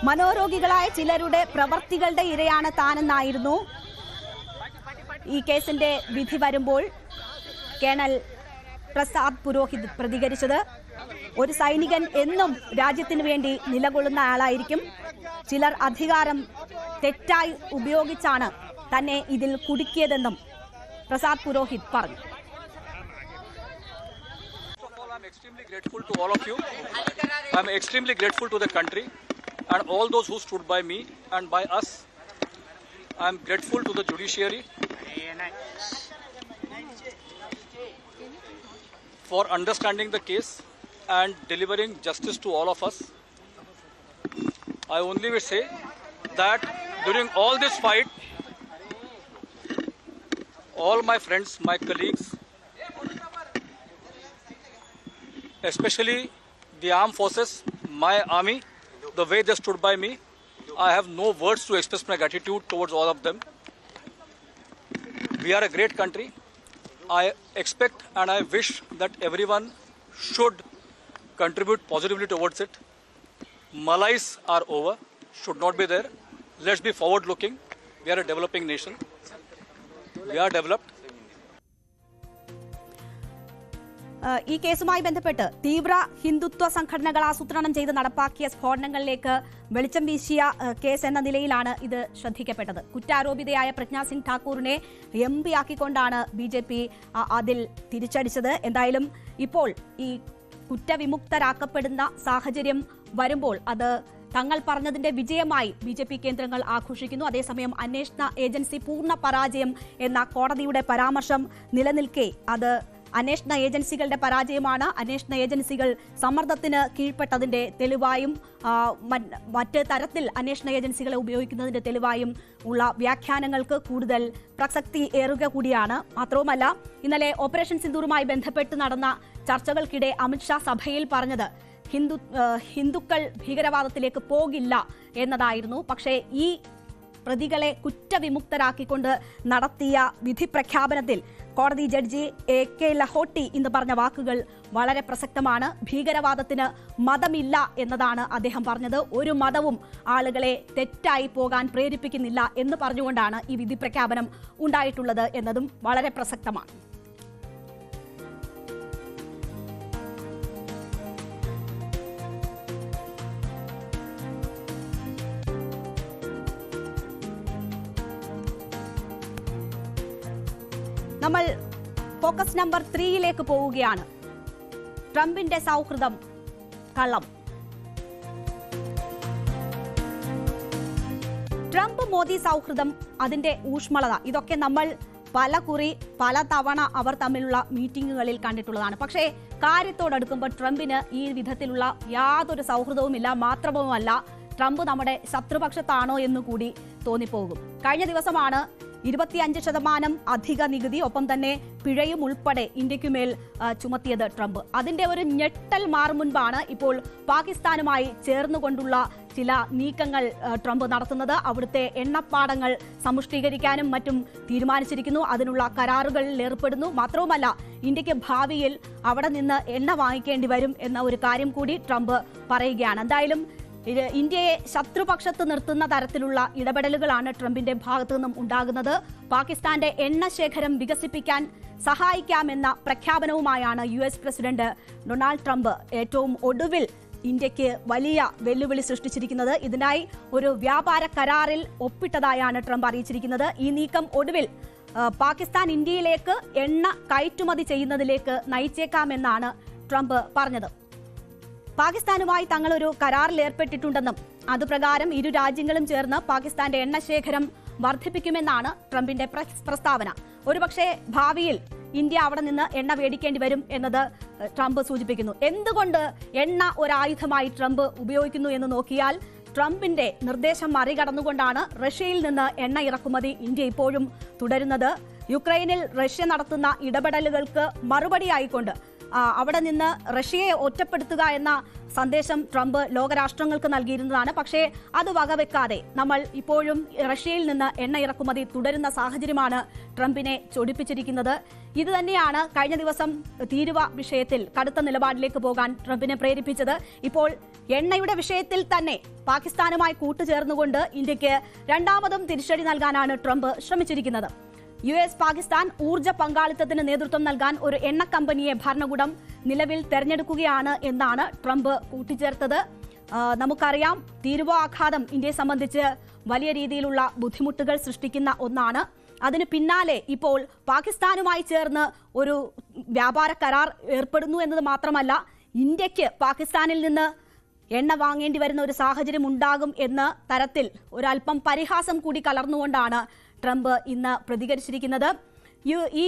മനോരോഗികളായ ചിലരുടെ പ്രവർത്തികളുടെ ഇരയാണ് താനെന്നായിരുന്നു ഈ കേസിന്റെ വിധി വരുമ്പോൾ കേണൽ പ്രസാദ് പുരോഹിത് പ്രതികരിച്ചത്. ഒരു സൈനികൻ എന്നും രാജ്യത്തിന് വേണ്ടി നിലകൊള്ളുന്ന ആളായിരിക്കും. ചിലർ അധികാരം തെറ്റായി ഉപയോഗിച്ചാണ് തന്നെ ഇതിൽ കുടുക്കിയതെന്നും പ്രസാദ് പുരോഹിത് പറഞ്ഞു. I'm extremely grateful to all of you. I'm extremely grateful to the country and all those who stood by me and by us. I'm grateful to the judiciary for understanding the case and delivering justice to all of us. I only will say that during all this fight, all my friends, my colleagues, especially the armed forces, my army, the way they stood by me, I have no words to express my gratitude towards all of them. We are a great country. I expect and I wish that everyone should contribute positively towards it. Malais are over, should not be there. Let's be forward looking. We are a developing nation. We are developed. ഈ കേസുമായി ബന്ധപ്പെട്ട് തീവ്ര ഹിന്ദുത്വ സംഘടനകൾ ആസൂത്രണം ചെയ്ത് നടപ്പാക്കിയ സ്ഫോടനങ്ങളിലേക്ക് വെളിച്ചം വീശിയ case എന്ന നിലയിലാണ് ഇത് ശ്രദ്ധിക്കപ്പെട്ടത്. കുറ്റാരോപിതയായ പ്രജ്ഞാ സിംഗ് ഠാക്കൂറിനെ MP ആക്കിക്കൊണ്ടാണ് BJP അതിൽ തിരിച്ചടിച്ചത്. എന്തായാലും ഇപ്പോൾ ഈ കുറ്റവിമുക്തരാക്കപ്പെടുന്ന സാഹചര്യം വരുമ്പോൾ അത് തങ്ങൾ പറഞ്ഞതിന്റെ വിജയമായി BJP കേന്ദ്രങ്ങൾ ആഘോഷിക്കുന്നു. അതേസമയം അന്വേഷണ ഏജൻസി പൂർണ്ണ പരാജയം എന്ന കോടതിയുടെ പരാമർശം നിലനിൽക്കെ അത് അന്വേഷണ ഏജൻസികളുടെ പരാജയമാണ്. അന്വേഷണ ഏജൻസികൾ സമ്മർദ്ദത്തിന് കീഴ്പ്പെട്ടതിന്റെ തെളിവായും മറ്റ് തരത്തിൽ അന്വേഷണ ഏജൻസികളെ ഉപയോഗിക്കുന്നതിന്റെ തെളിവായും ഉള്ള വ്യാഖ്യാനങ്ങൾക്ക് കൂടുതൽ പ്രസക്തി ഏറുക കൂടിയാണ്. മാത്രവുമല്ല, ഇന്നലെ ഓപ്പറേഷൻ സിന്ദൂറുമായി ബന്ധപ്പെട്ട് നടന്ന ചർച്ചകൾക്കിടെ അമിത്ഷാ സഭയിൽ പറഞ്ഞത് ഹിന്ദുക്കൾ ഭീകരവാദത്തിലേക്ക് പോകില്ല എന്നതായിരുന്നു. പക്ഷേ ഈ പ്രതികളെ കുറ്റവിമുക്തരാക്കിക്കൊണ്ട് നടത്തിയ വിധി പ്രഖ്യാപനത്തിൽ കോടതി ജഡ്ജി AK ലഹോട്ടി ഇന്ന് പറഞ്ഞ വാക്കുകൾ വളരെ പ്രസക്തമാണ്. ഭീകരവാദത്തിന് മതമില്ല എന്നതാണ് അദ്ദേഹം പറഞ്ഞത്. ഒരു മതവും ആളുകളെ തെറ്റായി പോകാൻ പ്രേരിപ്പിക്കുന്നില്ല എന്ന് പറഞ്ഞുകൊണ്ടാണ് ഈ വിധി പ്രഖ്യാപനം ഉണ്ടായിട്ടുള്ളത് എന്നതും വളരെ പ്രസക്തമാണ്. നമ്മൾ ഫോക്കസ് നമ്പർ 3 പോവുകയാണ്. ട്രംപിന്റെ സൗഹൃദം കള്ളം. ട്രംപ് മോദി സൗഹൃദം, അതിന്റെ ഊഷ്മളത, ഇതൊക്കെ നമ്മൾ പല തവണ അവർ തമ്മിലുള്ള മീറ്റിംഗുകളിൽ കണ്ടിട്ടുള്ളതാണ്. പക്ഷേ കാര്യത്തോടടുക്കുമ്പോൾ ട്രംപിന് ഈ വിധത്തിലുള്ള യാതൊരു സൗഹൃദവുമില്ല. മാത്രവുമല്ല, ട്രംപ് നമ്മുടെ ശത്രുപക്ഷത്താണോ എന്ന് കൂടി തോന്നിപ്പോകും. കഴിഞ്ഞ ദിവസമാണ് 25% അധിക നികുതി, ഒപ്പം തന്നെ പിഴയും ഉൾപ്പെടെ ഇന്ത്യക്കുമേൽ ചുമത്തിയത് ട്രംപ്. അതിന്റെ ഒരു ഞെട്ടൽ മാറുമുൻപാണ് ഇപ്പോൾ പാകിസ്ഥാനുമായി ചേർന്നുകൊണ്ടുള്ള ചില നീക്കങ്ങൾ ട്രംപ് നടത്തുന്നത്. അവിടുത്തെ എണ്ണപ്പാടങ്ങൾ സമുഷ്ടീകരിക്കാനും മറ്റും തീരുമാനിച്ചിരിക്കുന്നു. അതിനുള്ള കരാറുകളിൽ ഏർപ്പെടുന്നു. മാത്രവുമല്ല, ഇന്ത്യക്ക് ഭാവിയിൽ അവിടെ നിന്ന് എണ്ണ വാങ്ങിക്കേണ്ടി വരും എന്ന ഒരു കാര്യം കൂടി ട്രംപ് പറയുകയാണ്. എന്തായാലും ഇന്ത്യയെ ശത്രുപക്ഷത്ത് നിർത്തുന്ന തരത്തിലുള്ള ഇടപെടലുകളാണ് ട്രംപിന്റെ ഭാഗത്തു നിന്നും ഉണ്ടാകുന്നത്. പാകിസ്ഥാന്റെ എണ്ണശേഖരം വികസിപ്പിക്കാൻ സഹായിക്കാമെന്ന പ്രഖ്യാപനവുമായാണ് US പ്രസിഡന്റ് ഡൊണാൾഡ് ട്രംപ് ഏറ്റവും ഒടുവിൽ ഇന്ത്യക്ക് വലിയ വെല്ലുവിളി സൃഷ്ടിച്ചിരിക്കുന്നത്. ഇതിനായി ഒരു വ്യാപാര കരാറിൽ ഒപ്പിട്ടതായാണ് ട്രംപ് അറിയിച്ചിരിക്കുന്നത്. ഈ നീക്കം ഒടുവിൽ പാകിസ്ഥാൻ ഇന്ത്യയിലേക്ക് എണ്ണ കയറ്റുമതി ചെയ്യുന്നതിലേക്ക് നയിച്ചേക്കാമെന്നാണ് ട്രംപ് പറഞ്ഞത്. പാകിസ്ഥാനുമായി തങ്ങളൊരു കരാറിൽ ഏർപ്പെട്ടിട്ടുണ്ടെന്നും അതുപ്രകാരം ഇരു രാജ്യങ്ങളും ചേർന്ന് പാകിസ്ഥാന്റെ എണ്ണശേഖരം വർദ്ധിപ്പിക്കുമെന്നാണ് ട്രംപിന്റെ പ്രസ്താവന. ഒരുപക്ഷെ ഭാവിയിൽ ഇന്ത്യ അവിടെ നിന്ന് എണ്ണ മേടിക്കേണ്ടി വരും എന്നത് ട്രംപ് സൂചിപ്പിക്കുന്നു. എന്തുകൊണ്ട് എണ്ണ ഒരായുധമായി ട്രംപ് ഉപയോഗിക്കുന്നു എന്ന് നോക്കിയാൽ, ട്രംപിന്റെ നിർദ്ദേശം മറികടന്നുകൊണ്ടാണ് റഷ്യയിൽ നിന്ന് എണ്ണ ഇറക്കുമതി ഇന്ത്യ ഇപ്പോഴും തുടരുന്നത്. യുക്രൈനിൽ റഷ്യ നടത്തുന്ന ഇടപെടലുകൾക്ക് മറുപടിയായിക്കൊണ്ട് അവിടെ നിന്ന് റഷ്യയെ ഒറ്റപ്പെടുത്തുക എന്ന സന്ദേശം ട്രംപ് ലോകരാഷ്ട്രങ്ങൾക്ക് നൽകിയിരുന്നതാണ്. പക്ഷേ അത് വകവെക്കാതെ നമ്മൾ ഇപ്പോഴും റഷ്യയിൽ നിന്ന് എണ്ണ ഇറക്കുമതി തുടരുന്ന സാഹചര്യമാണ് ട്രംപിനെ ചൊടിപ്പിച്ചിരിക്കുന്നത്. ഇത് തന്നെയാണ് കഴിഞ്ഞ ദിവസം തീരുവ വിഷയത്തിൽ കടുത്ത നിലപാടിലേക്ക് പോകാൻ ട്രംപിനെ പ്രേരിപ്പിച്ചത്. ഇപ്പോൾ എണ്ണയുടെ വിഷയത്തിൽ തന്നെ പാകിസ്ഥാനുമായി കൂട്ടുചേർന്നുകൊണ്ട് ഇന്ത്യക്ക് രണ്ടാമതും തിരിച്ചടി നൽകാനാണ് ട്രംപ് ശ്രമിച്ചിരിക്കുന്നത്. US പാകിസ്ഥാൻ ഊർജ്ജ പങ്കാളിത്തത്തിന് നേതൃത്വം നൽകാൻ ഒരു എണ്ണ കമ്പനിയെ ഭരണകൂടം നിലവിൽ തെരഞ്ഞെടുക്കുകയാണ് എന്നാണ് ട്രംപ് കൂട്ടിച്ചേർത്തത്. നമുക്കറിയാം, തീരുവാഘാതം ഇന്ത്യയെ സംബന്ധിച്ച് വലിയ രീതിയിലുള്ള ബുദ്ധിമുട്ടുകൾ സൃഷ്ടിക്കുന്ന ഒന്നാണ്. അതിന് പിന്നാലെ ഇപ്പോൾ പാകിസ്ഥാനുമായി ചേർന്ന് ഒരു വ്യാപാര കരാർ ഏർപ്പെടുന്നു എന്നത് മാത്രമല്ല, ഇന്ത്യക്ക് പാകിസ്ഥാനിൽ നിന്ന് എണ്ണ വാങ്ങേണ്ടി വരുന്ന ഒരു സാഹചര്യം ഉണ്ടാകും എന്ന തരത്തിൽ ഒരല്പം പരിഹാസം കൂടി കലർന്നുകൊണ്ടാണ് ട്രംപ് ഇന്ന് പ്രതികരിച്ചിരിക്കുന്നത്. ഈ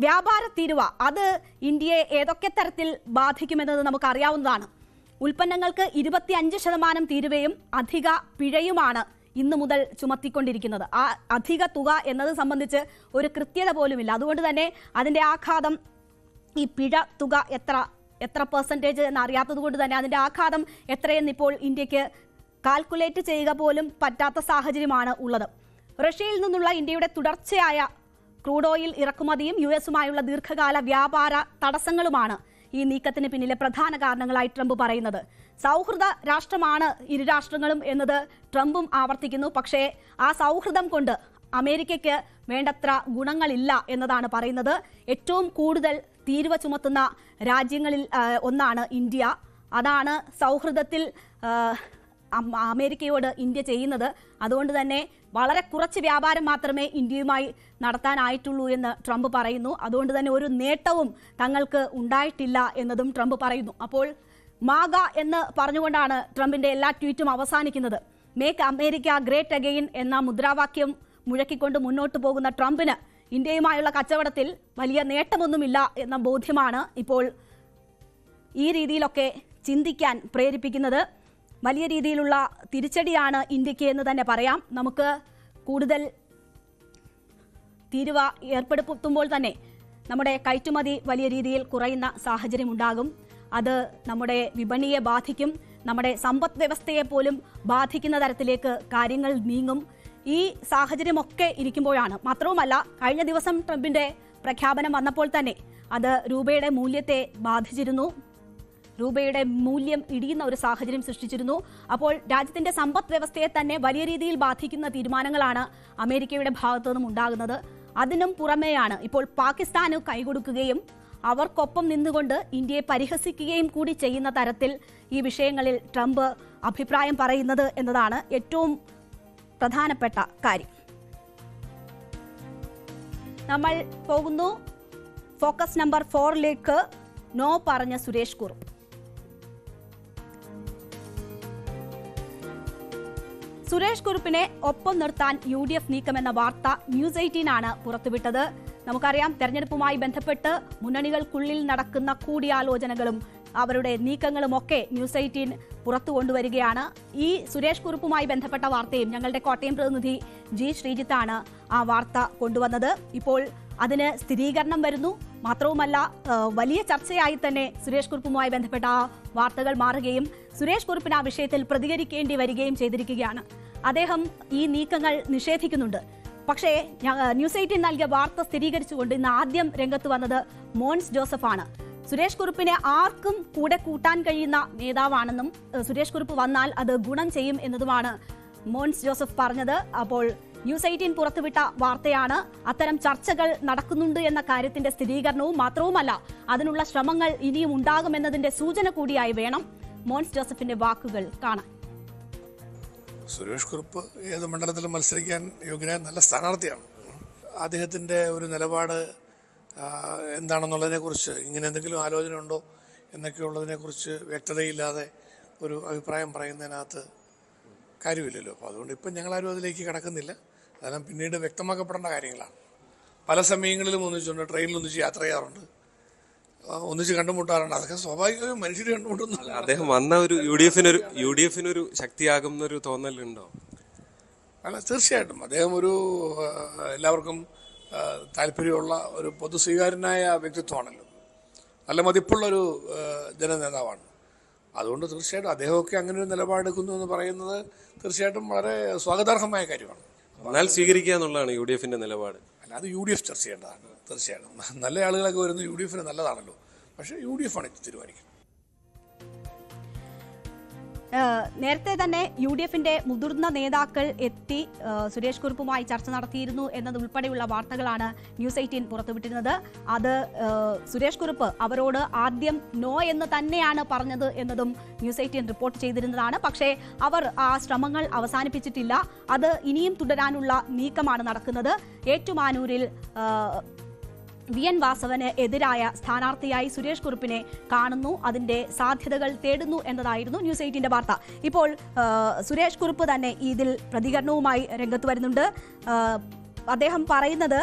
വ്യാപാര തീരുവ അത് ഇന്ത്യയെ ഏതൊക്കെ തരത്തിൽ ബാധിക്കുമെന്നത് നമുക്കറിയാവുന്നതാണ്. ഉൽപ്പന്നങ്ങൾക്ക് 25% തീരുവയും അധിക പിഴയുമാണ് ഇന്നു മുതൽ ചുമത്തിക്കൊണ്ടിരിക്കുന്നത്. ആ അധിക തുക എന്നത് സംബന്ധിച്ച് ഒരു കൃത്യത പോലുമില്ല. അതുകൊണ്ട് തന്നെ അതിന്റെ ആഘാതം, ഈ പിഴ തുക എത്ര പെർസെൻറ്റേജ് എന്നറിയാത്തത് കൊണ്ട് തന്നെ അതിന്റെ ആഘാതം എത്രയെന്നിപ്പോൾ ഇന്ത്യക്ക് കാൽക്കുലേറ്റ് ചെയ്യുക പോലും പറ്റാത്ത സാഹചര്യമാണ് ഉള്ളത്. റഷ്യയിൽ നിന്നുള്ള ഇന്ത്യയുടെ തുടർച്ചയായ ക്രൂഡ് ഓയിൽ ഇറക്കുമതിയും US-ഉമായുള്ള ദീർഘകാല വ്യാപാര തടസ്സങ്ങളുമാണ് ഈ നീക്കത്തിന് പിന്നിലെ പ്രധാന കാരണങ്ങളായി ട്രംപ് പറയുന്നത്. സൗഹൃദ രാഷ്ട്രമാണ് ഇരു രാഷ്ട്രങ്ങളും എന്നത് ട്രംപും ആവർത്തിക്കുന്നു. പക്ഷേ ആ സൗഹൃദം കൊണ്ട് അമേരിക്കയ്ക്ക് വേണ്ടത്ര ഗുണങ്ങളില്ല എന്നതാണ് പറയുന്നത്. ഏറ്റവും കൂടുതൽ തീരുവ ചുമത്തുന്ന രാജ്യങ്ങളിൽ ഒന്നാണ് ഇന്ത്യ. അതാണ് സൗഹൃദത്തിൽ അമേരിക്കയോട് ഇന്ത്യ ചെയ്യുന്നത്. അതുകൊണ്ട് തന്നെ വളരെ കുറച്ച് വ്യാപാരം മാത്രമേ ഇന്ത്യയുമായി നടത്താനായിട്ടുള്ളൂ എന്ന് ട്രംപ് പറയുന്നു. അതുകൊണ്ട് തന്നെ ഒരു നേട്ടവും തങ്ങൾക്ക് ഉണ്ടായിട്ടില്ല എന്നതും ട്രംപ് പറയുന്നു. അപ്പോൾ മാഗ എന്ന് പറഞ്ഞുകൊണ്ടാണ് ട്രംപിന്റെ എല്ലാ ട്വീറ്റും അവസാനിക്കുന്നത്. മേക്ക് അമേരിക്ക ഗ്രേറ്റ് അഗെയിൻ എന്ന മുദ്രാവാക്യം മുഴക്കിക്കൊണ്ട് മുന്നോട്ട് പോകുന്ന ട്രംപിന് ഇന്ത്യയുമായുള്ള കച്ചവടത്തിൽ വലിയ നേട്ടമൊന്നുമില്ല എന്ന ബോധ്യമാണ് ഇപ്പോൾ ഈ രീതിയിലൊക്കെ ചിന്തിക്കാൻ പ്രേരിപ്പിക്കുന്നത്. വലിയ രീതിയിലുള്ള തിരിച്ചടിയാണ് ഇന്ത്യക്ക് എന്ന് തന്നെ പറയാം. നമുക്ക് കൂടുതൽ തീരുവ ഏർപ്പെടുത്തുമ്പോൾ തന്നെ നമ്മുടെ കയറ്റുമതി വലിയ രീതിയിൽ കുറയുന്ന സാഹചര്യം ഉണ്ടാകും. അത് നമ്മുടെ വിപണിയെ ബാധിക്കും, നമ്മുടെ സമ്പദ് വ്യവസ്ഥയെ പോലും ബാധിക്കുന്ന തരത്തിലേക്ക് കാര്യങ്ങൾ നീങ്ങും. ഈ സാഹചര്യമൊക്കെ ഇരിക്കുമ്പോഴാണ്, മാത്രവുമല്ല കഴിഞ്ഞ ദിവസം ട്രംപിന്റെ പ്രഖ്യാപനം വന്നപ്പോൾ തന്നെ അത് രൂപയുടെ മൂല്യത്തെ ബാധിച്ചിരുന്നു. രൂപയുടെ മൂല്യം ഇടിയുന്ന ഒരു സാഹചര്യം സൃഷ്ടിച്ചിരുന്നു. അപ്പോൾ രാജ്യത്തിന്റെ സമ്പദ് വ്യവസ്ഥയെ തന്നെ വലിയ രീതിയിൽ ബാധിക്കുന്ന തീരുമാനങ്ങളാണ് അമേരിക്കയുടെ ഭാഗത്തു നിന്നും ഉണ്ടാകുന്നത്. അതിനും പുറമെയാണ് ഇപ്പോൾ പാകിസ്ഥാന് കൈകൊടുക്കുകയും അവർക്കൊപ്പം നിന്നുകൊണ്ട് ഇന്ത്യയെ പരിഹസിക്കുകയും കൂടി ചെയ്യുന്ന തരത്തിൽ ഈ വിഷയങ്ങളിൽ ട്രംപ് അഭിപ്രായം പറയുന്നത് എന്നതാണ് ഏറ്റവും പ്രധാനപ്പെട്ട കാര്യം. നമ്മൾ പോകുന്നു ഫോക്കസ് നമ്പർ 4ലേക്ക്. നോ പറഞ്ഞ സുരേഷ് കുറുപ്പ്. സുരേഷ് കുറുപ്പിനെ ഒപ്പം നിർത്താൻ UDF നീക്കമെന്ന വാർത്ത ന്യൂസ് 18 ആണ് പുറത്തുവിട്ടത്. നമുക്കറിയാം, തെരഞ്ഞെടുപ്പുമായി ബന്ധപ്പെട്ട് മുന്നണികൾക്കുള്ളിൽ നടക്കുന്ന കൂടിയാലോചനകളും അവരുടെ നീക്കങ്ങളുമൊക്കെ ന്യൂസ് 18 പുറത്തു കൊണ്ടുവരികയാണ്. ഈ സുരേഷ് കുറുപ്പുമായി ബന്ധപ്പെട്ട വാർത്തയും ഞങ്ങളുടെ കോട്ടയം പ്രതിനിധി ജി ശ്രീജിത്താണ് ആ വാർത്ത കൊണ്ടുവന്നത്. ഇപ്പോൾ അതിന് സ്ഥിരീകരണം വരുന്നു. മാത്രവുമല്ല, വലിയ ചർച്ചയായി തന്നെ സുരേഷ് കുറുപ്പുമായി ബന്ധപ്പെട്ട ആ വാർത്തകൾ മാറുകയും സുരേഷ് കുറുപ്പിന് ആ വിഷയത്തിൽ പ്രതികരിക്കേണ്ടി വരികയും ചെയ്തിരിക്കുകയാണ്. അദ്ദേഹം ഈ നീക്കങ്ങൾ നിഷേധിക്കുന്നുണ്ട്. പക്ഷേ ന്യൂസ് 18 നൽകിയ വാർത്ത സ്ഥിരീകരിച്ചുകൊണ്ട് ഇന്ന് ആദ്യം രംഗത്ത് വന്നത് മോൻസ് ജോസഫാണ്. സുരേഷ് കുറുപ്പിനെ ആർക്കും കൂടെ കൂട്ടാൻ കഴിയുന്ന നേതാവാണെന്നും സുരേഷ് കുറുപ്പ് വന്നാൽ അത് ഗുണം ചെയ്യും എന്നതുമാണ് മോൻസ് ജോസഫ് പറഞ്ഞത്. അപ്പോൾ ന്യൂസ് 18 പുറത്തുവിട്ട വാർത്തയാണ്. അത്തരം ചർച്ചകൾ നടക്കുന്നുണ്ട് എന്ന കാര്യത്തിന്റെ സ്ഥിരീകരണവും മാത്രവുമല്ല, അതിനുള്ള ശ്രമങ്ങൾ ഇനിയും ഉണ്ടാകുമെന്നതിന്റെ സൂചന കൂടിയായി വേണം മോൻസ് ജോസഫിന്റെ വാക്കുകൾ കാണാൻ. സുരേഷ് കുറുപ്പ് ഏത് മണ്ഡലത്തിലും മത്സരിക്കാൻ യോഗ്യനായ നല്ല സ്ഥാനാർത്ഥിയാണ്. അദ്ദേഹത്തിൻ്റെ ഒരു നിലപാട് എന്താണെന്നുള്ളതിനെക്കുറിച്ച്, ഇങ്ങനെ എന്തെങ്കിലും ആലോചന ഉണ്ടോ എന്നൊക്കെയുള്ളതിനെക്കുറിച്ച് വ്യക്തതയില്ലാതെ ഒരു അഭിപ്രായം പറയുന്നതിനകത്ത് കാര്യമില്ലല്ലോ. അപ്പോൾ അതുകൊണ്ട് ഇപ്പം ഞങ്ങളാരും അതിലേക്ക് കടക്കുന്നില്ല. അതെല്ലാം പിന്നീട് വ്യക്തമാക്കപ്പെടേണ്ട കാര്യങ്ങളാണ്. പല സമയങ്ങളിലും ഒന്നിച്ചുണ്ട്, ട്രെയിനിൽ ഒന്നിച്ച് യാത്ര ചെയ്യാറുണ്ട്, ഒന്നിച്ച് കണ്ടുമുട്ടാറുണ്ട്. അതൊക്കെ സ്വാഭാവികമായും മനുഷ്യർ കണ്ടുമുട്ടുന്നു. അദ്ദേഹം വന്ന ഒരു യു ഡി എഫിനൊരു ശക്തിയാകുന്നൊരു തോന്നലുണ്ടോ? അല്ല, തീർച്ചയായിട്ടും അദ്ദേഹം ഒരു എല്ലാവർക്കും താല്പര്യമുള്ള ഒരു പൊതു സ്വീകാര്യനായ വ്യക്തിത്വമാണല്ലോ. നല്ല മതിപ്പുള്ളൊരു ജനനേതാവാണ്. അതുകൊണ്ട് തീർച്ചയായിട്ടും അദ്ദേഹമൊക്കെ അങ്ങനെ ഒരു നിലപാടെടുക്കുന്നു എന്ന് പറയുന്നത് തീർച്ചയായിട്ടും വളരെ സ്വാഗതാർഹമായ കാര്യമാണ്. എന്നാൽ സ്വീകരിക്കുക എന്നുള്ളതാണ് UDF നിലപാട്. അല്ലാതെ UDF ചർച്ച ചെയ്യേണ്ടതാണ്. തീർച്ചയായിട്ടും നല്ല ആളുകളൊക്കെ വരുന്നത് UDF നല്ലതാണല്ലോ. പക്ഷേ UDF ആണ് തീരുമാനിക്കുന്നത്. നേരത്തെ തന്നെ UDF മുതിർന്ന നേതാക്കൾ എത്തി സുരേഷ് കുറുപ്പുമായി ചർച്ച നടത്തിയിരുന്നു എന്നതുൾപ്പെടെയുള്ള വാർത്തകളാണ് ന്യൂസ് 18 പുറത്തുവിട്ടിരുന്നത്. അത് സുരേഷ് കുറുപ്പ് അവരോട് ആദ്യം നോ എന്ന് തന്നെയാണ് പറഞ്ഞത് എന്നതും ന്യൂസ് 18 റിപ്പോർട്ട് ചെയ്തിരുന്നതാണ്. പക്ഷേ അവർ ആ ശ്രമങ്ങൾ അവസാനിപ്പിച്ചിട്ടില്ല. അത് ഇനിയും തുടരാനുള്ള നീക്കമാണ് നടക്കുന്നത്. ഏറ്റുമാനൂരിൽ VN വാസവന് എതിരായ സ്ഥാനാർത്ഥിയായി സുരേഷ് കുറുപ്പിനെ കാണുന്നു, അതിന്റെ സാധ്യതകൾ തേടുന്നു എന്നതായിരുന്നു ന്യൂസ് 18 വാർത്ത. ഇപ്പോൾ സുരേഷ് കുറുപ്പ് തന്നെ ഇതിൽ പ്രതികരണവുമായി രംഗത്ത് വരുന്നുണ്ട്. അദ്ദേഹം പറയുന്നത്,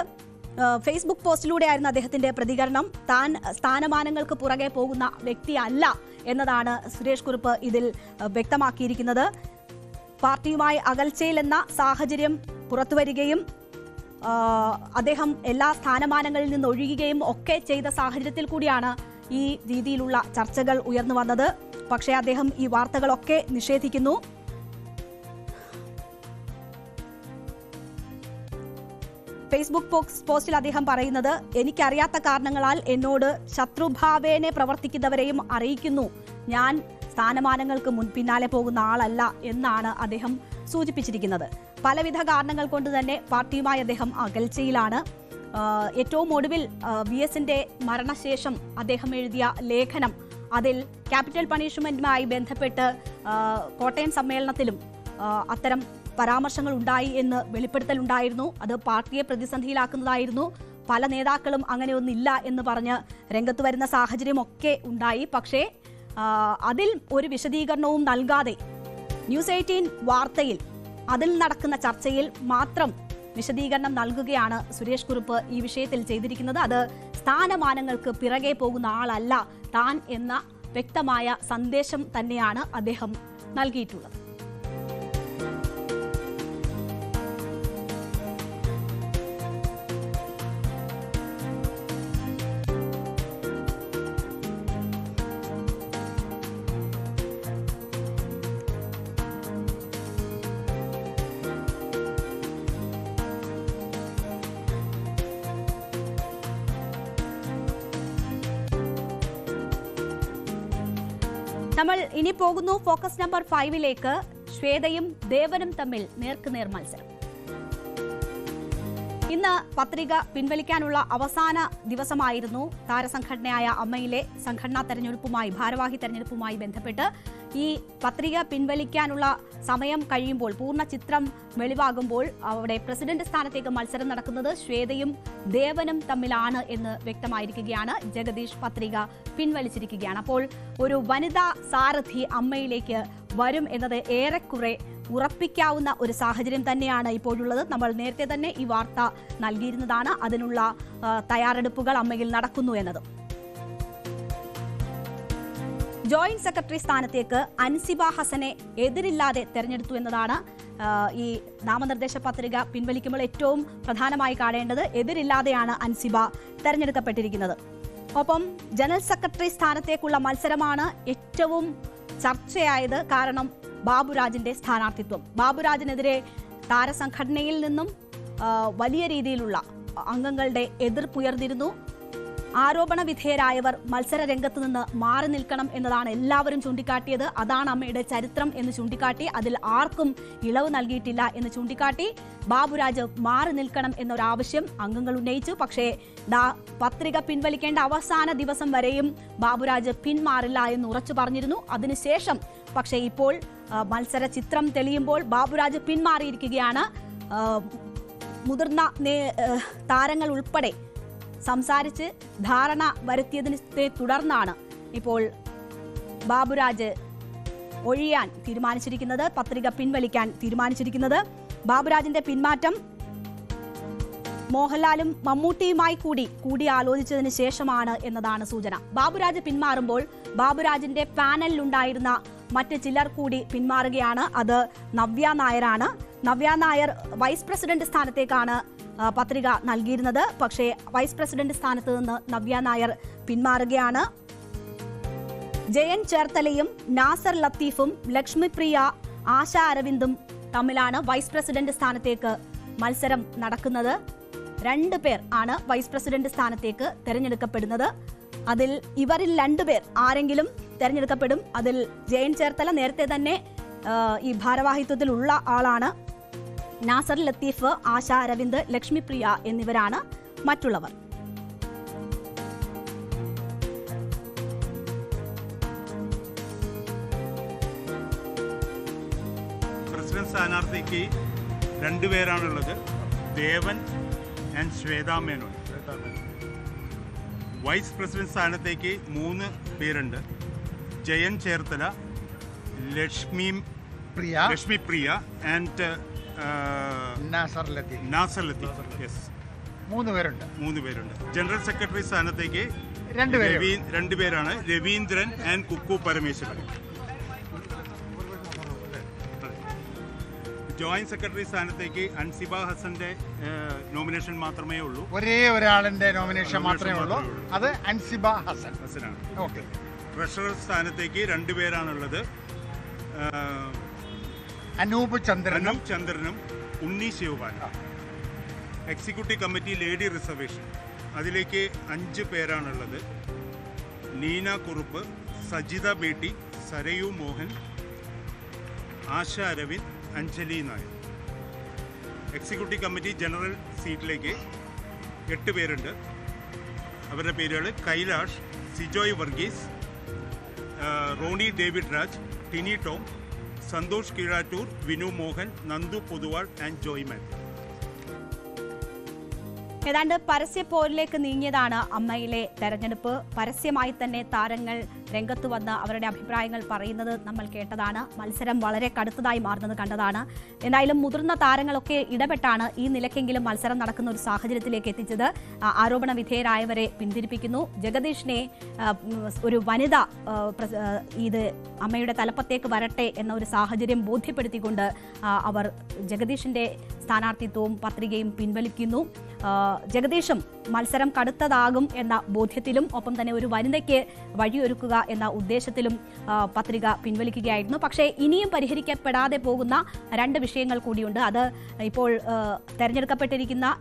ഫേസ്ബുക്ക് പോസ്റ്റിലൂടെയായിരുന്നു അദ്ദേഹത്തിന്റെ പ്രതികരണം. താൻ സ്ഥാനമാനങ്ങൾക്ക് പുറകെ പോകുന്ന വ്യക്തിയല്ല എന്നതാണ് സുരേഷ് കുറുപ്പ് ഇതിൽ വ്യക്തമാക്കിയിരിക്കുന്നത്. പാർട്ടിയുമായി അകൽച്ചയിലെന്ന സാഹചര്യം പുറത്തുവരികയും അദ്ദേഹം എല്ലാ സ്ഥാനമാനങ്ങളിൽ നിന്ന് ഒഴിയുകയും ഒക്കെ ചെയ്ത സാഹചര്യത്തിൽ കൂടിയാണ് ഈ രീതിയിലുള്ള ചർച്ചകൾ ഉയർന്നു വന്നത്. പക്ഷേ അദ്ദേഹം ഈ വാർത്തകളൊക്കെ നിഷേധിക്കുന്നു. ഫേസ്ബുക്ക് പോസ്റ്റിൽ അദ്ദേഹം പറയുന്നത്, എനിക്കറിയാത്ത കാരണങ്ങളാൽ എന്നോട് ശത്രുഭാവേനെ പ്രവർത്തിക്കുന്നവരെയും അറിയിക്കുന്നു. ഞാൻ സ്ഥാനമാനങ്ങൾക്ക് പിന്നാലെ പോകുന്ന ആളല്ല എന്നാണ് അദ്ദേഹം സൂചിപ്പിച്ചിരിക്കുന്നത്. പലവിധ കാരണങ്ങൾ കൊണ്ട് തന്നെ പാർട്ടിയുമായി അദ്ദേഹം അകൽച്ചയിലാണ്. ഏറ്റവും ഒടുവിൽ VSന്റെ മരണശേഷം അദ്ദേഹം എഴുതിയ ലേഖനം, അതിൽ ക്യാപിറ്റൽ പണിഷ്മെന്റുമായി ബന്ധപ്പെട്ട് കോട്ടയം സമ്മേളനത്തിലും അത്തരം പരാമർശങ്ങൾ ഉണ്ടായി എന്ന് വെളിപ്പെടുത്തലുണ്ടായിരുന്നു. അത് പാർട്ടിയെ പ്രതിസന്ധിയിലാക്കുന്നതായിരുന്നു. പല നേതാക്കളും അങ്ങനെയൊന്നില്ല എന്ന് പറഞ്ഞ് രംഗത്ത് വരുന്ന സാഹചര്യമൊക്കെ ഉണ്ടായി. പക്ഷേ അതിൽ ഒരു വിശദീകരണവും നൽകാതെ ന്യൂസ് 18 വാർത്തയിൽ അതിൽ നടക്കുന്ന ചർച്ചയിൽ മാത്രം വിശദീകരണം നൽകുകയാണ് സുരേഷ് കുറുപ്പ് ഈ വിഷയത്തിൽ ചെയ്തിരിക്കുന്നത്. അത് സ്ഥാനമാനങ്ങൾക്ക് പിറകെ പോകുന്ന ആളല്ല താൻ എന്ന വ്യക്തമായ സന്ദേശം തന്നെയാണ് അദ്ദേഹം നൽകിയിട്ടുള്ളത്. നമ്മൾ ഇനി പോകുന്നു ഫോക്കസ് നമ്പർ 5ലേക്ക്. ശ്വേതയും ദേവനും തമ്മിൽ നേർക്കുനേർ മത്സരം. ഇന്ന് പത്രിക പിൻവലിക്കാനുള്ള അവസാന ദിവസമായിരുന്നു. താരസംഘടനയായ അമ്മയിലെ സംഘടനാ തെരഞ്ഞെടുപ്പുമായി, ഭാരവാഹി തെരഞ്ഞെടുപ്പുമായി ബന്ധപ്പെട്ട് ഈ പത്രിക പിൻവലിക്കാനുള്ള സമയം കഴിയുമ്പോൾ, പൂർണ്ണ ചിത്രം വെളിവാകുമ്പോൾ അവിടെ പ്രസിഡന്റ് സ്ഥാനത്തേക്ക് മത്സരം നടക്കുന്നത് ശ്വേതയും ദേവനും തമ്മിലാണ് എന്ന് വ്യക്തമായിരിക്കുകയാണ്. ജഗദീഷ് പത്രിക പിൻവലിച്ചിരിക്കുകയാണ്. അപ്പോൾ ഒരു വനിതാ സാരഥി അമ്മയിലേക്ക് വരും എന്നത് ഏറെക്കുറെ ഉറപ്പിക്കാവുന്ന ഒരു സാഹചര്യം തന്നെയാണ് ഇപ്പോഴുള്ളത്. നമ്മൾ നേരത്തെ തന്നെ ഈ വാർത്ത നൽകിയിരുന്നതാണ്. അതിനുള്ള തയ്യാറെടുപ്പുകൾ അമ്മയിൽ നടക്കുന്നു എന്നത്. ജോയിന്റ് സെക്രട്ടറി സ്ഥാനത്തേക്ക് അൻസിബ ഹസനെ എതിരില്ലാതെ തെരഞ്ഞെടുത്തു എന്നതാണ് ഈ നാമനിർദ്ദേശ പത്രിക പിൻവലിക്കുമ്പോൾ ഏറ്റവും പ്രധാനമായി കാണേണ്ടത്. എതിരില്ലാതെയാണ് അൻസിബ തെരഞ്ഞെടുക്കപ്പെട്ടിരിക്കുന്നത്. ഒപ്പം ജനറൽ സെക്രട്ടറി സ്ഥാനത്തേക്കുള്ള മത്സരമാണ് ഏറ്റവും ചർച്ചയായത്. കാരണം ബാബുരാജിന്റെ സ്ഥാനാർത്ഥിത്വം, ബാബുരാജിനെതിരെ താരസംഘടനയിൽ നിന്നും വലിയ രീതിയിലുള്ള അംഗങ്ങളുടെ എതിർപ്പുയർന്നിരുന്നു. ആരോപണ വിധേയരായവർ മത്സര രംഗത്ത് നിന്ന് മാറി നിൽക്കണം എന്നതാണ് എല്ലാവരും ചൂണ്ടിക്കാട്ടിയത്. അതാണ് അമ്മയുടെ ചരിത്രം എന്ന് ചൂണ്ടിക്കാട്ടി, അതിൽ ആർക്കും ഇളവ് നൽകിയിട്ടില്ല എന്ന് ചൂണ്ടിക്കാട്ടി ബാബുരാജ് മാറി നിൽക്കണം എന്നൊരാവശ്യം അംഗങ്ങൾ ഉന്നയിച്ചു. പക്ഷേ പത്രിക പിൻവലിക്കേണ്ട അവസാന ദിവസം വരെയും ബാബുരാജ് പിന്മാറില്ല എന്ന് ഉറച്ചു പറഞ്ഞിരുന്നു. അതിനുശേഷം പക്ഷേ ഇപ്പോൾ മത്സര ചിത്രം തെളിയുമ്പോൾ ബാബുരാജ് പിന്മാറിയിരിക്കുകയാണ്. മുതിർന്ന താരങ്ങൾ ഉൾപ്പെടെ സംസാരിച്ച് ധാരണ വരുത്തിയതിനെ തുടർന്നാണ് ഇപ്പോൾ ബാബുരാജ് ഒഴിയാൻ തീരുമാനിച്ചിരിക്കുന്നത്, പത്രിക പിൻവലിക്കാൻ തീരുമാനിച്ചിരിക്കുന്നത്. ബാബുരാജിന്റെ പിന്മാറ്റം മോഹൻലാലും മമ്മൂട്ടിയുമായി കൂടി ആലോചിച്ചതിന് ശേഷമാണ് എന്നതാണ് സൂചന. ബാബുരാജ് പിന്മാറുമ്പോൾ ബാബുരാജിന്റെ പാനലിലുണ്ടായിരുന്ന മറ്റ് ചിലർ കൂടി പിന്മാറുകയാണ്. അത് നവ്യ നായരാണ്. നവ്യ നായർ വൈസ് പ്രസിഡന്റ് സ്ഥാനത്തേക്കാണ് പത്രിക നൽകിയിരുന്നത്. പക്ഷേ വൈസ് പ്രസിഡന്റ് സ്ഥാനത്ത് നിന്ന് നവ്യ നായർ പിന്മാറുകയാണ്. ജയൻ ചേർത്തലയും നാസർ ലത്തീഫും ലക്ഷ്മിപ്രിയ, ആശ അരവിന്ദും തമ്മിലാണ് വൈസ് പ്രസിഡന്റ് സ്ഥാനത്തേക്ക് മത്സരം നടക്കുന്നത്. 2 പേർ ആണ് വൈസ് പ്രസിഡന്റ് സ്ഥാനത്തേക്ക് തെരഞ്ഞെടുക്കപ്പെടുന്നത്. അതിൽ ഇവരിൽ 2 പേർ ആരെങ്കിലും തെരഞ്ഞെടുക്കപ്പെടും. അതിൽ ജയൻ ചേർത്തല നേരത്തെ തന്നെ ഈ ഭാരവാഹിത്വത്തിലുള്ള ആളാണ്. നാസർ ലത്തീഫ്, ആശ അരവിന്ദ്, ലക്ഷ്മിപ്രിയ എന്നിവരാണ് മറ്റുള്ളവർ. പ്രസിഡന്റ് സ്ഥാനാർത്ഥിക്ക് 2 പേരാണുള്ളത്, Devan and Shweta Menon. Vice president സ്ഥാനത്തേക്ക് 3 പേരുണ്ട്, ജയൻ ചേർത്തല, ലക്ഷ്മിപ്രിയ ആൻഡ് നാസർ ലത്തീഫ്. യെസ്, 3 പേരുണ്ട്. ജനറൽ സെക്രട്ടറി സ്ഥാനത്തേക്ക് 2 പേരാണ്, Ravindran and Kukku Parameswaran. Joint secretary സ്ഥാനത്തേക്ക് അൻസിബ ഹസന്റെ നോമിനേഷൻ മാത്രമേ ഉള്ളൂ. ഒരേ ഒരാളിന്റെ നോമിനേഷൻ മാത്രമേ ഉള്ളൂ, അത് അൻസിബ ഹസനാണ്. ഓക്കെ. ട്രഷറർ സ്ഥാനത്തേക്ക് 2 പേരാണുള്ളത്, അനൂപ് ചന്ദ്രനും Unni Shivapal. Executive committee lady reservation, അതിലേക്ക് 5 പേരാണുള്ളത്. Neena Kurup, Sajitha Betty, Sarayu Mohan, Asha Aravind, Anjali Nair. Executive committee general സീറ്റിലേക്ക് 8 പേരുണ്ട്. അവരുടെ പേരുകൾ Kailash, Sijoy Varghese, Rony David Raj, Tini Tom, Santhosh Keezhattoor, Vinu Mohan, Nandu Pothuval and Joy Mathew. ഏതാണ്ട് പരസ്യപ്പോരിലേക്ക് നീങ്ങിയതാണ് അമ്മയിലെ തെരഞ്ഞെടുപ്പ്. പരസ്യമായി തന്നെ താരങ്ങൾ രംഗത്ത് വന്ന് അവരുടെ അഭിപ്രായങ്ങൾ പറയുന്നത് നമ്മൾ കേട്ടതാണ്. മത്സരം വളരെ കടുത്തതായി മാറുന്നത് കണ്ടതാണ്. എന്തായാലും മുതിർന്ന താരങ്ങളൊക്കെ ഇടപെട്ടാണ് ഈ നിലയ്ക്കെങ്കിലും മത്സരം നടക്കുന്ന ഒരു സാഹചര്യത്തിലേക്ക് എത്തിച്ചത്. ആരോപണ വിധേയരായവരെ പിന്തിരിപ്പിക്കുന്നു. ജഗദീഷിനെ ഒരു വനിത ഇത് അമ്മയുടെ തലപ്പത്തേക്ക് വരട്ടെ എന്ന ഒരു സാഹചര്യം ബോധ്യപ്പെടുത്തിക്കൊണ്ട് അവർ ജഗദീഷിന്റെ സ്ഥാനാർത്ഥിത്വവും പത്രികയും പിൻവലിക്കുന്നു. ജഗദീഷും മത്സരം കടുത്തതാകും എന്ന ബോധ്യത്തിലും ഒപ്പം തന്നെ ഒരു വനിതയ്ക്ക് വഴിയൊരുക്കുക എന്ന ഉദ്ദേശത്തിലും പത്രിക പിൻവലിക്കുകയായിരുന്നു. പക്ഷേ ഇനിയും പരിഹരിക്കപ്പെടാതെ പോകുന്ന 2 വിഷയങ്ങൾ കൂടിയുണ്ട്. അത് ഇപ്പോൾ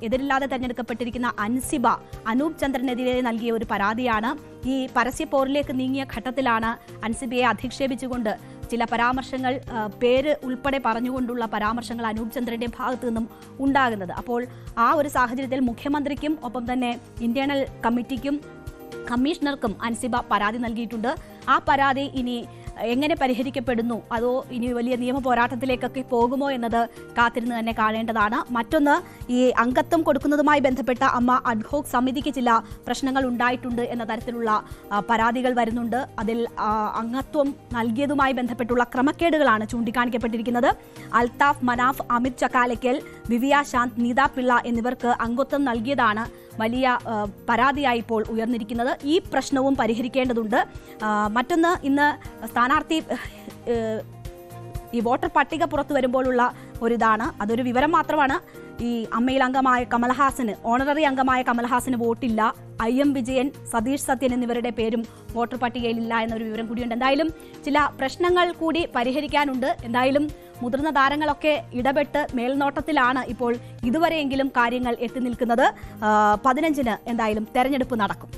എതിരില്ലാതെ തെരഞ്ഞെടുക്കപ്പെട്ടിരിക്കുന്ന അൻസിബ അനൂപ് ചന്ദ്രനെതിരെ നൽകിയ ഒരു പരാതിയാണ്. ഈ പരസ്യപ്പോരിലേക്ക് നീങ്ങിയ ഘട്ടത്തിലാണ് അൻസിബയെ അധിക്ഷേപിച്ചുകൊണ്ട് ചില പരാമർശങ്ങൾ, പേര് ഉൾപ്പെടെ പറഞ്ഞുകൊണ്ടുള്ള പരാമർശങ്ങൾ അനൂപ് ചന്ദ്രന്റെ ഭാഗത്തു നിന്നും ഉണ്ടാകുന്നത്. അപ്പോൾ ആ ഒരു സാഹചര്യത്തിൽ മുഖ്യമന്ത്രിക്കും ഒപ്പം തന്നെ ഇന്റേണൽ കമ്മിറ്റിക്കും കമ്മീഷണർക്കും അൻസിബ പരാതി നൽകിയിട്ടുണ്ട്. ആ പരാതി ഇനി എങ്ങനെ പരിഹരിക്കപ്പെടുന്നു, അതോ ഇനി വലിയ നിയമ പോരാട്ടത്തിലേക്കൊക്കെ പോകുമോ എന്നത് കാത്തിരുന്ന് തന്നെ കാണേണ്ടതാണ്. മറ്റൊന്ന്, ഈ അംഗത്വം കൊടുക്കുന്നതുമായി ബന്ധപ്പെട്ട അമ്മ അഡ്ഹോക് സമിതിക്ക് ചില പ്രശ്നങ്ങൾ ഉണ്ടായിട്ടുണ്ട് എന്ന തരത്തിലുള്ള പരാതികൾ വരുന്നുണ്ട്. അതിൽ അംഗത്വം നൽകിയതുമായി ബന്ധപ്പെട്ടുള്ള ക്രമക്കേടുകളാണ് ചൂണ്ടിക്കാണിക്കപ്പെട്ടിരിക്കുന്നത്. അൽത്താഫ് മനാഫ്, അമിത് ചക്കാലയ്ക്കൽ, ദിവ്യ ശാന്ത്, നീത പിള്ള എന്നിവർക്ക് അംഗത്വം നൽകിയതാണ് വലിയ പരാതിയായി ഇപ്പോൾ ഉയർന്നിരിക്കുന്നത്. ഈ പ്രശ്നവും പരിഹരിക്കേണ്ടതുണ്ട്. മറ്റൊന്ന്, ഇന്ന് സ്ഥാനാർത്ഥി ഈ വോട്ടർ പട്ടിക പുറത്തു വരുമ്പോഴുള്ള ഒരിതാണ്. അതൊരു വിവരം മാത്രമാണ്. ഈ അമ്മയിൽ അംഗമായ കമൽഹാസന്, ഓണററി അംഗമായ കമൽഹാസന് വോട്ടില്ല. IM വിജയൻ, സതീഷ് സത്യൻ എന്നിവരുടെ പേരും വോട്ടർ പട്ടികയിലില്ല എന്നൊരു വിവരം കൂടിയുണ്ട്. എന്തായാലും ചില പ്രശ്നങ്ങൾ കൂടി പരിഹരിക്കാനുണ്ട്. എന്തായാലും മുതിർന്ന താരങ്ങളൊക്കെ ഇടപെട്ട് മേൽനോട്ടത്തിലാണ് ഇപ്പോൾ ഇതുവരെയെങ്കിലും കാര്യങ്ങൾ എത്തി നിൽക്കുന്നത്. 15-ന് എന്തായാലും തെരഞ്ഞെടുപ്പ് നടക്കും.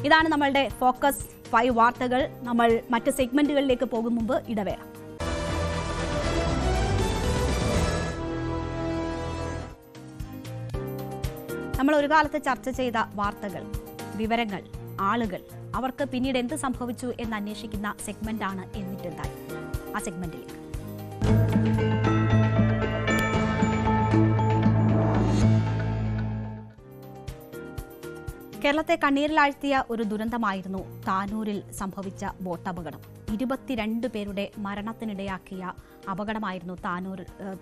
ഇതാണ് നമ്മളുടെ ഫോക്കസ് 5 വാർത്തകൾ. നമ്മൾ മറ്റ് സെഗ്മെന്റുകളിലേക്ക് പോകും മുമ്പ് ഇടവേള. നമ്മൾ ഒരു കാലത്ത് ചർച്ച ചെയ്ത വാർത്തകൾ, വിവരങ്ങൾ, ആളുകൾ, അവർക്ക് പിന്നീട് എന്ത് സംഭവിച്ചു എന്ന് അന്വേഷിക്കുന്ന സെഗ്മെന്റാണ് എന്നിട്ടുണ്ടായി. ആ സെഗ്മെന്റിലേക്ക് കേരളത്തെ കണ്ണീരിലാഴ്ത്തിയ ഒരു ദുരന്തമായിരുന്നു താനൂരിൽ സംഭവിച്ച ബോട്ടപകടം. 22 പേരുടെ മരണത്തിനിടയാക്കിയ അപകടമായിരുന്നു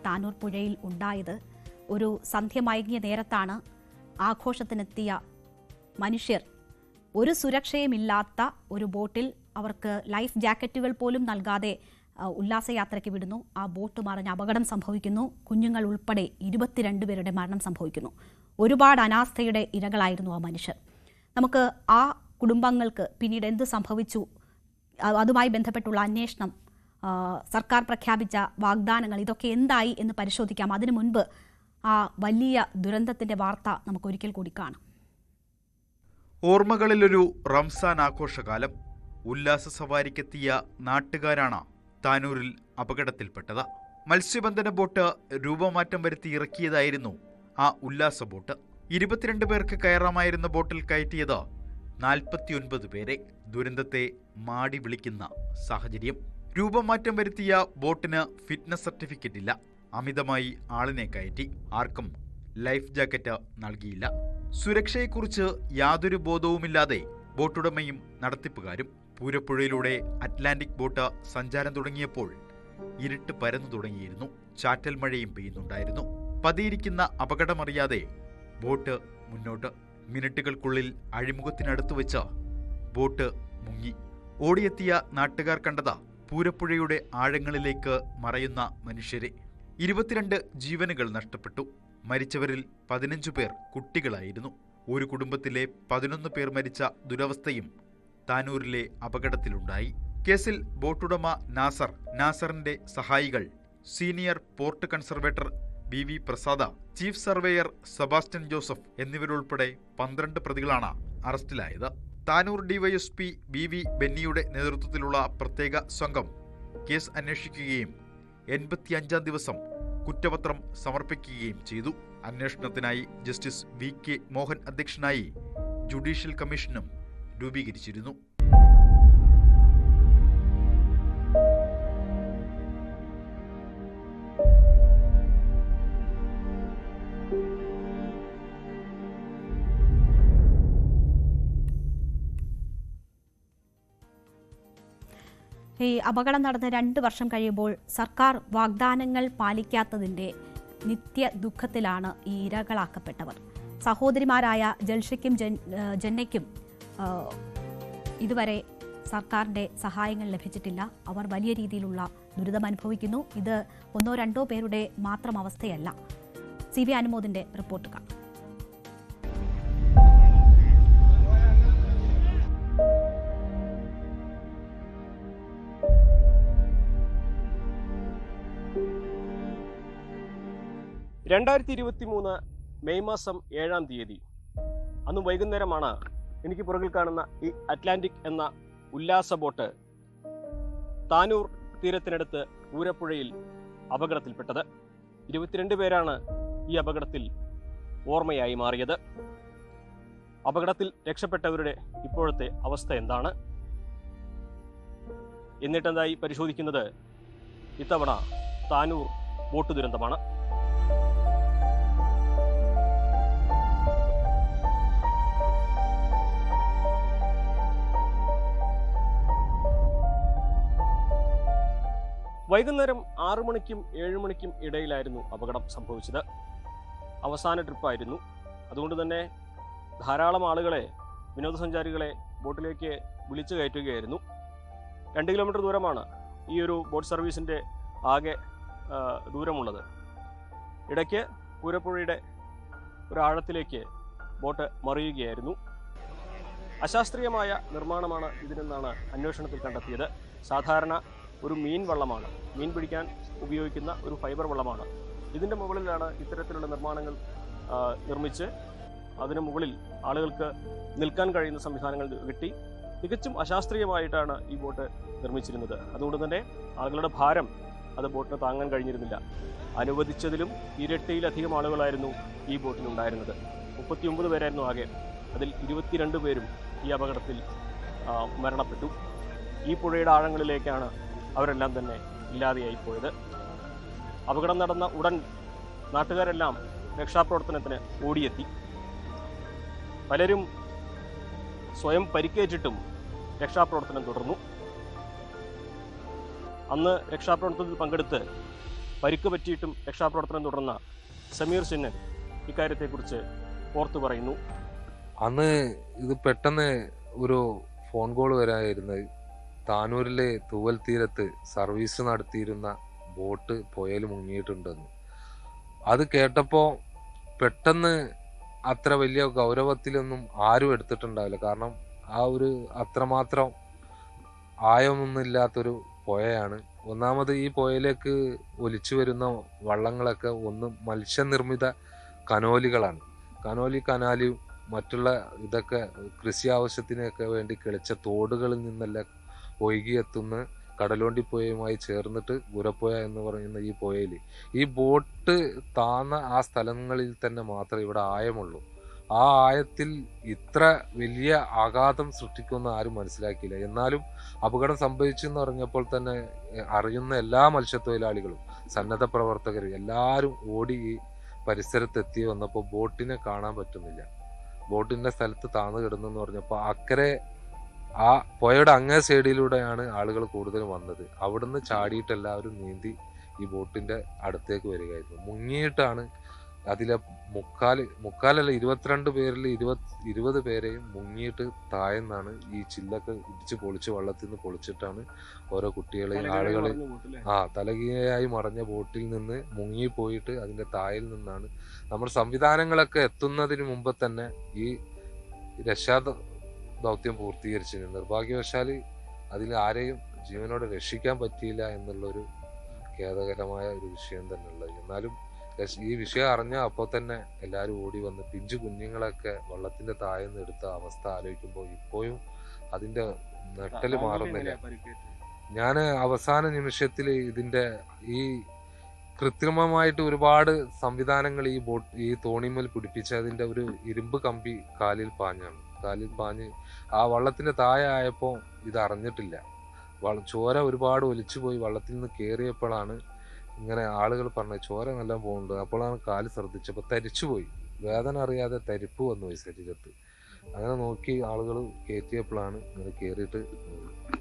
താനൂർ പുഴയിൽ ഉണ്ടായത്. ഒരു സന്ധ്യ മയങ്ങിയ നേരത്താണ് ആഘോഷത്തിനെത്തിയ മനുഷ്യർ ഒരു സുരക്ഷയുമില്ലാത്ത ഒരു ബോട്ടിൽ, അവർക്ക് ലൈഫ് ജാക്കറ്റുകൾ പോലും നൽകാതെ ഉല്ലാസയാത്രയ്ക്ക് വിടുന്നു. ആ ബോട്ട് മറിഞ്ഞ് അപകടം സംഭവിക്കുന്നു. കുഞ്ഞുങ്ങൾ ഉൾപ്പെടെ 22 പേരുടെ മരണം സംഭവിക്കുന്നു. ഒരുപാട് അനാസ്ഥയുടെ ഇരകളായിരുന്നു ആ മനുഷ്യർ. നമുക്ക് ആ കുടുംബങ്ങൾക്ക് പിന്നീട് എന്ത് സംഭവിച്ചു, അതുമായി ബന്ധപ്പെട്ടുള്ള അന്വേഷണം, സർക്കാർ പ്രഖ്യാപിച്ച വാഗ്ദാനങ്ങൾ, ഇതൊക്കെ എന്തായി എന്ന് പരിശോധിക്കാം. അതിനു മുൻപ് ആ വലിയ ദുരന്തത്തിന്റെ വാർത്ത നമുക്കൊരിക്കൽ കൂടി കാണാം. ഓർമ്മകളിലൊരു റംസാൻ ആഘോഷകാലം. ഉല്ലാസ സവാരിക്കെത്തിയ നാട്ടുകാരാണ് താനൂരിൽ അപകടത്തിൽപ്പെട്ടത്. മത്സ്യബന്ധന ബോട്ട് രൂപമാറ്റം വരുത്തി ഇറക്കിയതായിരുന്നു ആ ഉല്ലാസ ബോട്ട്. 22 പേർക്ക് കയറാമായിരുന്ന ബോട്ടിൽ കയറ്റിയത് 49 പേരെ. ദുരന്തത്തെ മാടി വിളിക്കുന്ന സാഹചര്യം. രൂപമാറ്റം വരുത്തിയ ബോട്ടിന് ഫിറ്റ്നസ് സർട്ടിഫിക്കറ്റ് ഇല്ല. അമിതമായി ആളിനെ കയറ്റി. ആർക്കും ലൈഫ് ജാക്കറ്റ് നൽകിയില്ല. സുരക്ഷയെക്കുറിച്ച് യാതൊരു ബോധവുമില്ലാതെ ബോട്ടുടമയും നടത്തിപ്പുകാരും. പൂരപ്പുഴയിലൂടെ അറ്റ്ലാന്റിക് ബോട്ട് സഞ്ചാരം തുടങ്ങിയപ്പോൾ ഇരുട്ട് പരന്നു തുടങ്ങിയിരുന്നു. ചാറ്റൽ മഴയും പെയ്യുന്നുണ്ടായിരുന്നു. പതിയിരിക്കുന്ന അപകടമറിയാതെ ബോട്ട് മുന്നോട്ട്. മിനിറ്റുകൾക്കുള്ളിൽ അഴിമുഖത്തിനടുത്ത് വെച്ച് ബോട്ട് മുങ്ങി. ഓടിയെത്തിയ നാട്ടുകാർ കണ്ടത് പൂരപ്പുഴയുടെ ആഴങ്ങളിലേക്ക് മറയുന്ന മനുഷ്യരെ. 22 ജീവനുകൾ നഷ്ടപ്പെട്ടു. മരിച്ചവരിൽ 15 പേർ കുട്ടികളായിരുന്നു. ഒരു കുടുംബത്തിലെ 11 പേർ മരിച്ച ദുരവസ്ഥയും താനൂരിലെ അപകടത്തിലുണ്ടായി. കേസിൽ ബോട്ടുടമ നാസറിന്റെ സഹായികൾ, സീനിയർ പോർട്ട് കൺസർവേറ്റർ BV പ്രസാദ, ചീഫ് സർവേയർ സെബാസ്റ്റ്യൻ ജോസഫ് എന്നിവരുൾപ്പെടെ 12 പ്രതികളാണ് അറസ്റ്റിലായത്. താനൂർ ഡിവൈഎസ്പി BV ബെന്നിയുടെ നേതൃത്വത്തിലുള്ള പ്രത്യേക സംഘം കേസ് അന്വേഷിക്കുകയും 85-ാം ദിവസം കുറ്റപത്രം സമർപ്പിക്കുകയും ചെയ്തു. അന്വേഷണത്തിനായി ജസ്റ്റിസ് VK മോഹൻ അധ്യക്ഷനായി ജുഡീഷ്യൽ കമ്മീഷനും രൂപീകരിച്ചിരുന്നു. ഈ അപകടം നടന്ന് 2 വർഷം കഴിയുമ്പോൾ സർക്കാർ വാഗ്ദാനങ്ങൾ പാലിക്കാത്തതിൻ്റെ നിത്യ ദുഃഖത്തിലാണ് ഈ ഇരകളാക്കപ്പെട്ടവർ. സഹോദരിമാരായ ജൽഷയ്ക്കും ജന്നയ്ക്കും ഇതുവരെ സർക്കാരിൻ്റെ സഹായങ്ങൾ ലഭിച്ചിട്ടില്ല. അവർ വലിയ രീതിയിലുള്ള ദുരിതം അനുഭവിക്കുന്നു. ഇത് 1-2 പേരുടെ മാത്രം അവസ്ഥയല്ല. CV അനുമോദിൻ്റെ റിപ്പോർട്ട് കാണാം. മെയ് മാസം 7-ാം തീയതി അന്ന് വൈകുന്നേരമാണ് എനിക്ക് പുറകിൽ കാണുന്ന ഈ അറ്റ്ലാന്റിക് എന്ന ഉല്ലാസ ബോട്ട് താനൂർ തീരത്തിനടുത്ത് പൂരപ്പുഴയിൽ അപകടത്തിൽപ്പെട്ടത്. 22 പേരാണ് ഈ അപകടത്തിൽ ഓർമ്മയായി മാറിയത്. അപകടത്തിൽ രക്ഷപ്പെട്ടവരുടെ ഇപ്പോഴത്തെ അവസ്ഥ എന്താണ്? എന്നിട്ടെന്തായി പരിശോധിക്കുന്നത് ഇത്തവണ താനൂർ ബോട്ട് ദുരന്തമാണ്. വൈകുന്നേരം 6 മണിക്കും 7 മണിക്കും ഇടയിലായിരുന്നു അപകടം സംഭവിച്ചത്. അവസാന ട്രിപ്പായിരുന്നു. അതുകൊണ്ട് തന്നെ ധാരാളം ആളുകളെ, വിനോദസഞ്ചാരികളെ ബോട്ടിലേക്ക് വിളിച്ചു കയറ്റുകയായിരുന്നു. 2 കിലോമീറ്റർ ദൂരമാണ് ഈ ഒരു ബോട്ട് സർവീസിൻ്റെ ആകെ ദൂരമുള്ളത്. ഇടയ്ക്ക് പൂരപ്പുഴയുടെ ഒരാഴത്തിലേക്ക് ബോട്ട് മറിയുകയായിരുന്നു. അശാസ്ത്രീയമായ നിർമ്മാണമാണ് ഇതിനെന്നാണ് അന്വേഷണത്തിൽ കണ്ടെത്തിയത്. സാധാരണ ഒരു മീൻ വള്ളമാണ്, മീൻ പിടിക്കാൻ ഉപയോഗിക്കുന്ന ഒരു ഫൈബർ വള്ളമാണ്. ഇതിൻ്റെ മുകളിലാണ് ഇത്തരത്തിലുള്ള നിർമ്മാണങ്ങൾ നിർമ്മിച്ച് അതിന് മുകളിൽ ആളുകൾക്ക് നിൽക്കാൻ കഴിയുന്ന സംവിധാനങ്ങൾ കെട്ടി തികച്ചും അശാസ്ത്രീയമായിട്ടാണ് ഈ ബോട്ട് നിർമ്മിച്ചിരുന്നത്. അതുകൊണ്ട് തന്നെ ആളുകളുടെ ഭാരം അത് ബോട്ടിന് താങ്ങാൻ കഴിഞ്ഞിരുന്നില്ല. അനുവദിച്ചതിലും ഇരട്ടിയിലധികം ആളുകളായിരുന്നു ഈ ബോട്ടിലുണ്ടായിരുന്നത്. 39 പേരായിരുന്നു ആകെ. അതിൽ 22 പേരും ഈ അപകടത്തിൽ മരണപ്പെട്ടു. ഈ പുഴയുടെ ആഴങ്ങളിലേക്കാണ് അവരെല്ലാം തന്നെ ഇല്ലാതെയായി പോയത്. അപകടം നടന്ന ഉടൻ നാട്ടുകാരെല്ലാം രക്ഷാപ്രവർത്തനത്തിന് ഓടിയെത്തി. പലരും സ്വയം പരിക്കേറ്റിട്ടും രക്ഷാപ്രവർത്തനം തുടർന്നു. അന്ന് രക്ഷാപ്രവർത്തനത്തിൽ പങ്കെടുത്ത് പരിക്ക് പറ്റിയിട്ടും രക്ഷാപ്രവർത്തനം തുടർന്ന സമീർ ചിന്നൻ ഇക്കാര്യത്തെക്കുറിച്ച് ഓർത്തു പറയുന്നു. അന്ന് ഇത് പെട്ടെന്ന് ഒരു ഫോൺ കോൾ വരായിരുന്നത്. താനൂരിലെ തൂവൽ തീരത്ത് സർവീസ് നടത്തിയിരുന്ന ബോട്ട് പുഴയിൽ മുങ്ങിയിട്ടുണ്ടെന്ന്. അത് കേട്ടപ്പോൾ പെട്ടെന്ന് അത്ര വലിയ ഗൗരവത്തിലൊന്നും ആരും എടുത്തിട്ടുണ്ടാവില്ല. കാരണം ആ ഒരു അത്രമാത്രം ആയമൊന്നുമില്ലാത്തൊരു പുഴയാണ്. ഒന്നാമത് ഈ പുഴയിലേക്ക് ഒലിച്ചു വരുന്ന വള്ളങ്ങളൊക്കെ ഒന്ന് മത്സ്യനിർമ്മിത കനോലികളാണ്. കനാലും മറ്റുള്ള ഇതൊക്കെ കൃഷി ആവശ്യത്തിനൊക്കെ വേണ്ടി കിളിച്ച തോടുകളിൽ നിന്നെല്ലാം ഒഴുകിയെത്തുന്ന കടലോണ്ടിപ്പുഴയുമായി ചേർന്നിട്ട് ഗുരപ്പുഴ എന്ന് പറയുന്ന ഈ പുഴയിൽ ഈ ബോട്ട് താന്ന ആ സ്ഥലങ്ങളിൽ തന്നെ മാത്രമേ ഇവിടെ ആയമുള്ളൂ. ആ ആയത്തിൽ ഇത്ര വലിയ ആഘാതം സൃഷ്ടിക്കുമെന്ന് ആരും മനസ്സിലാക്കിയില്ല. എന്നാലും അപകടം സംഭവിച്ചു എന്ന് പറഞ്ഞപ്പോൾ തന്നെ അറിയുന്ന എല്ലാ മത്സ്യത്തൊഴിലാളികളും സന്നദ്ധ പ്രവർത്തകർ എല്ലാവരും ഓടി ഈ പരിസരത്തെത്തി വന്നപ്പോൾ ബോട്ടിനെ കാണാൻ പറ്റുന്നില്ല. ബോട്ടിന്റെ സ്ഥലത്ത് താന്നു കിടന്നെന്ന് പറഞ്ഞപ്പോൾ അക്കരെ ആ പുഴയുടെ അങ്ങേ സൈഡിലൂടെയാണ് ആളുകൾ കൂടുതലും വന്നത്. അവിടുന്ന് ചാടിയിട്ട് എല്ലാവരും നീന്തി ഈ ബോട്ടിന്റെ അടുത്തേക്ക് വരികയായിരുന്നു. മുങ്ങിയിട്ടാണ് അതിലെ മുക്കാലല്ല 22 പേരിൽ 20 പേരെയും മുങ്ങിയിട്ട് താഴ്ന്നാണ് ഈ ചില്ലൊക്കെ ഇടിച്ച് പൊളിച്ച് വള്ളത്തിൽ നിന്ന് പൊളിച്ചിട്ടാണ് ഓരോ കുട്ടികളെയും ആളുകളെ തലകീഴായി മറഞ്ഞ ബോട്ടിൽ നിന്ന് മുങ്ങിപ്പോയിട്ട് അതിന്റെ താഴിൽ നിന്നാണ് നമ്മൾ സംവിധാനങ്ങളൊക്കെ എത്തുന്നതിന് മുമ്പ് തന്നെ ഈ രക്ഷാ ദൗത്യം പൂർത്തീകരിച്ചിരുന്നു. നിർഭാഗ്യവശാൽ അതിൽ ആരെയും ജീവനോടെ രക്ഷിക്കാൻ പറ്റിയില്ല എന്നുള്ളൊരു ഖേദകരമായ ഒരു വിഷയം തന്നെ ഉള്ളത്. എന്നാലും ഈ വിഷയം അറിഞ്ഞ അപ്പോൾ തന്നെ എല്ലാവരും ഓടി വന്ന് പിഞ്ചു കുഞ്ഞുങ്ങളൊക്കെ വെള്ളത്തിന്റെ താഴെന്ന് എടുത്ത അവസ്ഥ ആലോചിക്കുമ്പോൾ ഇപ്പോഴും അതിന്റെ നെട്ടല് മാറുന്നില്ല. ഞാൻ അവസാന നിമിഷത്തിൽ ഇതിന്റെ ഈ കൃത്രിമമായിട്ട് ഒരുപാട് സംവിധാനങ്ങൾ ഈ തോണിമേൽ പിടിപ്പിച്ച് അതിന്റെ ഒരു ഇരുമ്പ് കമ്പി കാലിൽ പാഞ്ഞ് ആ വള്ളത്തിന്റെ താഴെ ആയപ്പോൾ ഇത് അറിഞ്ഞിട്ടില്ല. ചോര ഒരുപാട് ഒലിച്ചു പോയി വള്ളത്തിൽ നിന്ന് കയറിയപ്പോഴാണ് ഇങ്ങനെ ആളുകൾ പറഞ്ഞത് ചോര നല്ല പോകുന്നുണ്ട്. അപ്പോഴാണ് കാല് ശ്രദ്ധിച്ചപ്പോൾ തരിച്ചുപോയി. വേദന അറിയാതെ തരിപ്പ് വന്നു പോയി ശരീരത്ത്. അങ്ങനെ നോക്കി ആളുകൾ കയറ്റിയപ്പോഴാണ് ഇങ്ങനെ കയറിയിട്ട്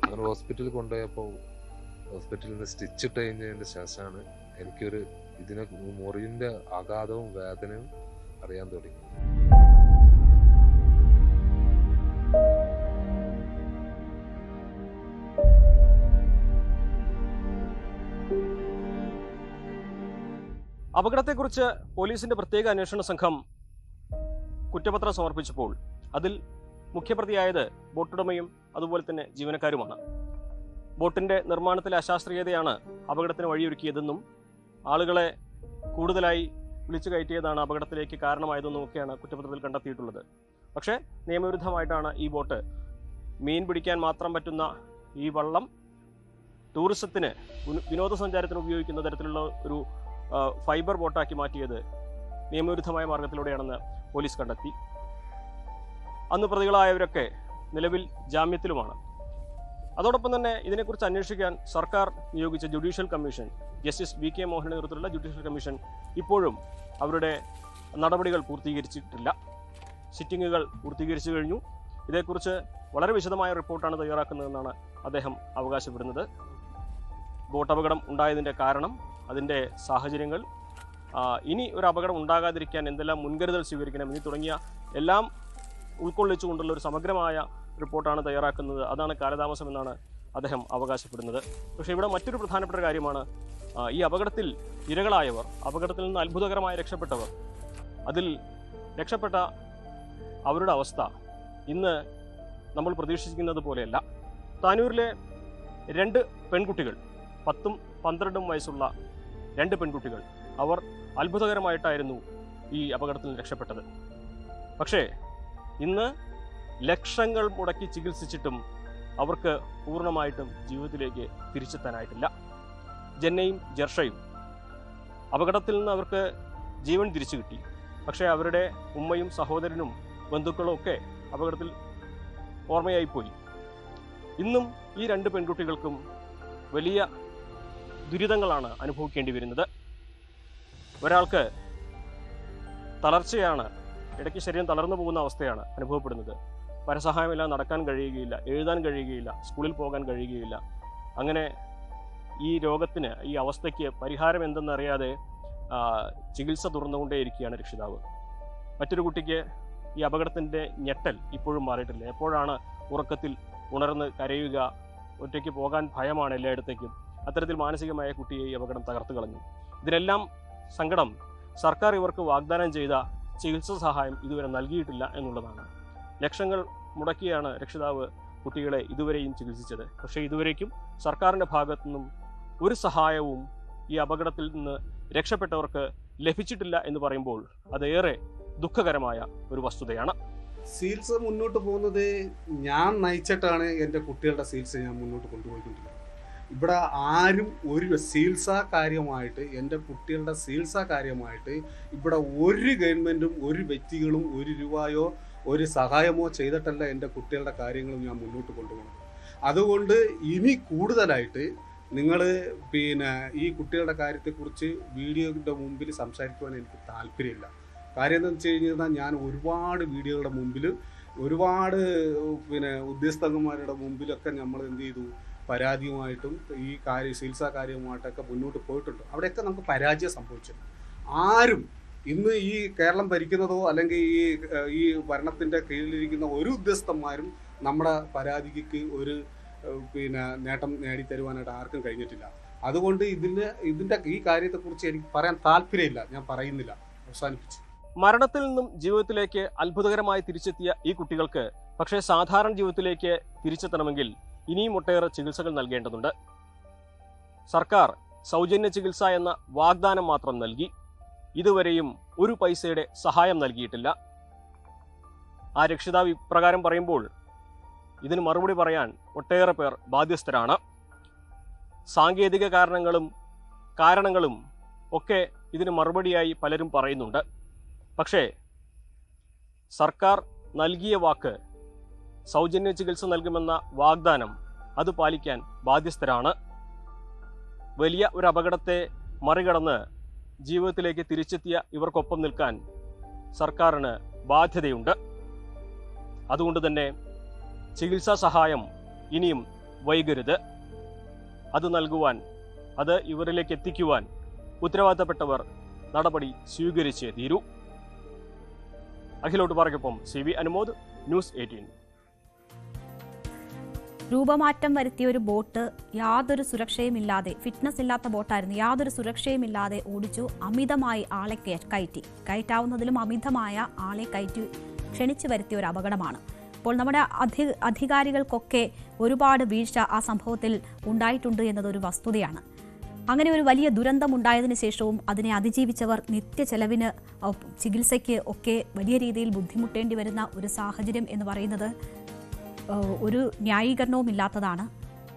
അങ്ങനെ ഹോസ്പിറ്റലിൽ കൊണ്ടുപോയപ്പോൾ ഹോസ്പിറ്റലിൽ നിന്ന് സ്റ്റിച്ച് ഇട്ട് കഴിഞ്ഞതിന് ശേഷമാണ് എനിക്കൊരു മുറിവിന്റെ ആഘാതവും വേദനയും അറിയാൻ തുടങ്ങി. അപകടത്തെക്കുറിച്ച് പോലീസിന്റെ പ്രത്യേക അന്വേഷണ സംഘം കുറ്റപത്രം സമർപ്പിച്ചപ്പോൾ അതിൽ മുഖ്യപ്രതിയായത് ബോട്ടുടമയും അതുപോലെ തന്നെ ജീവനക്കാരുമാണ്. ബോട്ടിന്റെ നിർമ്മാണത്തിലെ അശാസ്ത്രീയതയാണ് അപകടത്തിന് വഴിയൊരുക്കിയതെന്നും ആളുകളെ കൂടുതലായി വിളിച്ചു കയറ്റിയതാണ് അപകടത്തിലേക്ക് കാരണമായതെന്നും ഒക്കെയാണ് കുറ്റപത്രത്തിൽ കണ്ടെത്തിയിട്ടുള്ളത്. പക്ഷേ നിയമവിരുദ്ധമായിട്ടാണ് ഈ ബോട്ട് മീൻ പിടിക്കാൻ മാത്രം പറ്റുന്ന ഈ വള്ളം ടൂറിസത്തിന് വിനോദസഞ്ചാരത്തിന് ഉപയോഗിക്കുന്ന തരത്തിലുള്ള ഒരു ഫൈബർ ബോട്ടാക്കി മാറ്റിയത് നിയമവിരുദ്ധമായ മാർഗത്തിലൂടെയാണെന്ന് പോലീസ് കണ്ടെത്തി. അന്ന് പ്രതികളായവരൊക്കെ നിലവിൽ ജാമ്യത്തിലുമാണ്. അതോടൊപ്പം തന്നെ ഇതിനെക്കുറിച്ച് അന്വേഷിക്കാൻ സർക്കാർ നിയോഗിച്ച judicial commission, justice V K മോഹന്റെ നേതൃത്വത്തിലുള്ള ജുഡീഷ്യൽ കമ്മീഷൻ ഇപ്പോഴും അവരുടെ നടപടികൾ പൂർത്തീകരിച്ചിട്ടില്ല. സിറ്റിങ്ങുകൾ പൂർത്തീകരിച്ചു കഴിഞ്ഞു. ഇതേക്കുറിച്ച് വളരെ വിശദമായ റിപ്പോർട്ടാണ് തയ്യാറാക്കുന്നതെന്നാണ് അദ്ദേഹം അവകാശപ്പെടുന്നത്. ബോട്ട് അപകടം ഉണ്ടായതിൻ്റെ കാരണം, അതിൻ്റെ സാഹചര്യങ്ങൾ, ഇനി ഒരു അപകടം ഉണ്ടാകാതിരിക്കാൻ എന്തെല്ലാം മുൻകരുതൽ സ്വീകരിക്കണം എന്നീ തുടങ്ങിയ എല്ലാം ഉൾക്കൊള്ളിച്ചുകൊണ്ടുള്ള ഒരു സമഗ്രമായ റിപ്പോർട്ടാണ് തയ്യാറാക്കുന്നത്. അതാണ് കാലതാമസം എന്നാണ് അദ്ദേഹം അവകാശപ്പെടുന്നത്. പക്ഷേ ഇവിടെ മറ്റൊരു പ്രധാനപ്പെട്ട കാര്യമാണ് ഈ അപകടത്തിൽ ഇരകളായവർ, അപകടത്തിൽ നിന്ന് അത്ഭുതകരമായി രക്ഷപ്പെട്ടവർ, അതിൽ രക്ഷപ്പെട്ട അവരുടെ അവസ്ഥ ഇന്ന് നമ്മൾ പ്രതീക്ഷിക്കുന്നത് പോലെയല്ല. താനൂരിലെ 2 പെൺകുട്ടികൾ, 10ഉം 12ഉം വയസ്സുള്ള 2 പെൺകുട്ടികൾ, അവർ അത്ഭുതകരമായിട്ടായിരുന്നു ഈ അപകടത്തിൽ രക്ഷപ്പെട്ടത്. പക്ഷേ ഇന്ന് ലക്ഷങ്ങൾ മുടക്കി ചികിത്സിച്ചിട്ടും അവർക്ക് പൂർണ്ണമായിട്ടും ജീവിതത്തിലേക്ക് തിരിച്ചെത്താനായിട്ടില്ല. ജന്നയും ജർഷയും അപകടത്തിൽ നിന്ന് അവർക്ക് ജീവൻ തിരിച്ചു കിട്ടി. പക്ഷേ അവരുടെ ഉമ്മയും സഹോദരനും ബന്ധുക്കളും ഒക്കെ അപകടത്തിൽ ഓർമ്മയായിപ്പോയി. ഇന്നും ഈ 2 പെൺകുട്ടികൾക്കും വലിയ ദുരിതങ്ങളാണ് അനുഭവിക്കേണ്ടി വരുന്നത്. ഒരാൾക്ക് തളർച്ചയാണ്, ഇടയ്ക്ക് ശരീരം തളർന്നു പോകുന്ന അവസ്ഥയാണ് അനുഭവപ്പെടുന്നത്. പരസഹായമില്ലാതെ നടക്കാൻ കഴിയുകയില്ല, എഴുതാൻ കഴിയുകയില്ല, സ്കൂളിൽ പോകാൻ കഴിയുകയില്ല. അങ്ങനെ ഈ രോഗത്തിന്, ഈ അവസ്ഥയ്ക്ക് പരിഹാരം എന്തെന്നറിയാതെ ചികിത്സ തുറന്നുകൊണ്ടേയിരിക്കുകയാണ് രക്ഷിതാവ്. മറ്റൊരു കുട്ടിക്ക് ഈ അപകടത്തിൻ്റെ ഞെട്ടൽ ഇപ്പോഴും മാറിയിട്ടില്ല. എപ്പോഴാണ് ഉറക്കത്തിൽ ഉണർന്ന് കരയുക, ഒറ്റയ്ക്ക് പോകാൻ ഭയമാണ് എല്ലായിടത്തേക്കും. അത്തരത്തിൽ മാനസികമായ കുട്ടിയെ ഈ അപകടം തകർത്ത് കളഞ്ഞു. ഇതിനെല്ലാം സങ്കടം സർക്കാർ ഇവർക്ക് വാഗ്ദാനം ചെയ്ത ചികിത്സാ സഹായം ഇതുവരെ നൽകിയിട്ടില്ല എന്നുള്ളതാണ്. ലക്ഷങ്ങൾ മുടക്കിയാണ് രക്ഷിതാവ് കുട്ടികളെ ഇതുവരെയും ചികിത്സിച്ചത്. പക്ഷേ ഇതുവരേക്കും സർക്കാരിൻ്റെ ഭാഗത്തു നിന്നും ഒരു സഹായവും ഈ അപകടത്തിൽ നിന്ന് രക്ഷപ്പെട്ടവർക്ക് ലഭിച്ചിട്ടില്ല എന്ന് പറയുമ്പോൾ അതേറെ ദുഃഖകരമായ ഒരു വസ്തുതയാണ്. ചികിത്സ മുന്നോട്ട് പോകുന്നത് ഞാൻ നയിച്ചിട്ടാണ് എൻ്റെ കുട്ടികളുടെ ചികിത്സ ഞാൻ മുന്നോട്ട് കൊണ്ടുപോയിക്കൊണ്ടിരിക്കുന്നത്. ഇവിടെ ആരും ഒരു ചികിത്സാ കാര്യമായിട്ട്, എൻ്റെ കുട്ടികളുടെ ചികിത്സാ കാര്യമായിട്ട് ഇവിടെ ഒരു ഗവൺമെൻറ്റും ഒരു വ്യക്തികളും 1 രൂപയോ ഒരു സഹായമോ ചെയ്തിട്ടല്ല എൻ്റെ കുട്ടികളുടെ കാര്യങ്ങളും ഞാൻ മുന്നോട്ട് കൊണ്ടുപോകുന്നത്. അതുകൊണ്ട് ഇനി കൂടുതലായിട്ട് നിങ്ങൾ ഈ കുട്ടികളുടെ കാര്യത്തെക്കുറിച്ച് വീഡിയോയുടെ മുമ്പിൽ സംസാരിക്കുവാൻ എനിക്ക് താല്പര്യമില്ല. കാര്യം എന്താണെന്ന് വെച്ച് കഴിഞ്ഞാൽ ഞാൻ ഒരുപാട് വീഡിയോയുടെ മുമ്പിൽ, ഒരുപാട് ഉദ്യോഗസ്ഥന്മാരുടെ മുമ്പിലൊക്കെ നമ്മൾ എന്ത് ചെയ്തു, പരാതിയുമായിട്ടും ഈ ചികിത്സാ കാര്യവുമായിട്ടൊക്കെ മുന്നോട്ട് പോയിട്ടുണ്ട്. അവിടെയൊക്കെ നമുക്ക് പരാജയം സംഭവിച്ചു. ആരും ഇന്ന് ഈ കേരളം ഭരിക്കുന്നതോ അല്ലെങ്കിൽ ഈ ഭരണത്തിൻ്റെ കീഴിലിരിക്കുന്ന ഒരു ഉദ്യോഗസ്ഥന്മാരും നമ്മുടെ പരാതിക്ക് ഒരു നേട്ടം നേടിത്തരുവാനായിട്ട് ആർക്കും കഴിഞ്ഞിട്ടില്ല. അതുകൊണ്ട് ഇതിൻ്റെ ഈ കാര്യത്തെക്കുറിച്ച് എനിക്ക് പറയാൻ താല്പര്യമില്ല, ഞാൻ പറയുന്നില്ല, അവസാനിപ്പിച്ചു. മരണത്തിൽ നിന്നും ജീവിതത്തിലേക്ക് അത്ഭുതകരമായി തിരിച്ചെത്തിയ ഈ കുട്ടികൾക്ക് പക്ഷേ സാധാരണ ജീവിതത്തിലേക്ക് തിരിച്ചെത്തണമെങ്കിൽ ഇനിയും ഒട്ടേറെ ചികിത്സകൾ നൽകേണ്ടതുണ്ട്. സർക്കാർ സൗജന്യ ചികിത്സ എന്ന വാഗ്ദാനം മാത്രം നൽകി. ഇതുവരെയും ഒരു പൈസയുടെ സഹായം നൽകിയിട്ടില്ല. ആ രക്ഷിതാവ് ഇപ്രകാരം പറയുമ്പോൾ ഇതിന് മറുപടി പറയാൻ ഒട്ടേറെ പേർ ബാധ്യസ്ഥരാണ്. സാങ്കേതിക കാരണങ്ങളും ഒക്കെ ഇതിന് മറുപടിയായി പലരും പറയുന്നുണ്ട്. പക്ഷേ സർക്കാർ നൽകിയ വാക്ക്, സൗജന്യ ചികിത്സ നൽകുമെന്ന വാഗ്ദാനം, അത് പാലിക്കാൻ ബാധ്യസ്ഥരാണ്. വലിയ ഒരു അപകടത്തെ മറികടന്ന് ജീവിതത്തിലേക്ക് തിരിച്ചെത്തിയ ഇവർക്കൊപ്പം നിൽക്കാൻ സർക്കാരിന് ബാധ്യതയുണ്ട്. അതുകൊണ്ട് തന്നെ ചികിത്സാ സഹായം ഇനിയും വൈകരുത്. അത് നൽകുവാൻ, അത് ഇവരിലേക്ക് എത്തിക്കുവാൻ ഉത്തരവാദിത്തപ്പെട്ടവർ നടപടി സ്വീകരിച്ചേ തീരൂ. അഖിലോട്ട് പാറയ്ക്കൊപ്പം CV അനുമോദ്, ന്യൂസ് 18. രൂപമാറ്റം വരുത്തിയ ഒരു ബോട്ട് യാതൊരു സുരക്ഷയുമില്ലാതെ, ഫിറ്റ്നസ് ഇല്ലാത്ത ബോട്ടായിരുന്നു, യാതൊരു സുരക്ഷയുമില്ലാതെ ഓടിച്ചു. അമിതമായി ആളെ കയറ്റാവുന്നതിലും അമിതമായ ആളെ ക്ഷണിച്ചു വരുത്തിയ ഒരു അപകടമാണ്. അപ്പോൾ നമ്മുടെ അധികാരികൾക്കൊക്കെ ഒരുപാട് വീഴ്ച ആ സംഭവത്തിൽ ഉണ്ടായിട്ടുണ്ട് എന്നതൊരു വസ്തുതയാണ്. അങ്ങനെ ഒരു വലിയ ദുരന്തം ഉണ്ടായതിനു ശേഷവും അതിനെ അതിജീവിച്ചവർ നിത്യചെലവിന്, ചികിത്സയ്ക്ക് ഒക്കെ വലിയ രീതിയിൽ ബുദ്ധിമുട്ടേണ്ടി വരുന്ന ഒരു സാഹചര്യം എന്ന് പറയുന്നത് ഒരു ന്യായീകരണവും ഇല്ലാത്തതാണ്.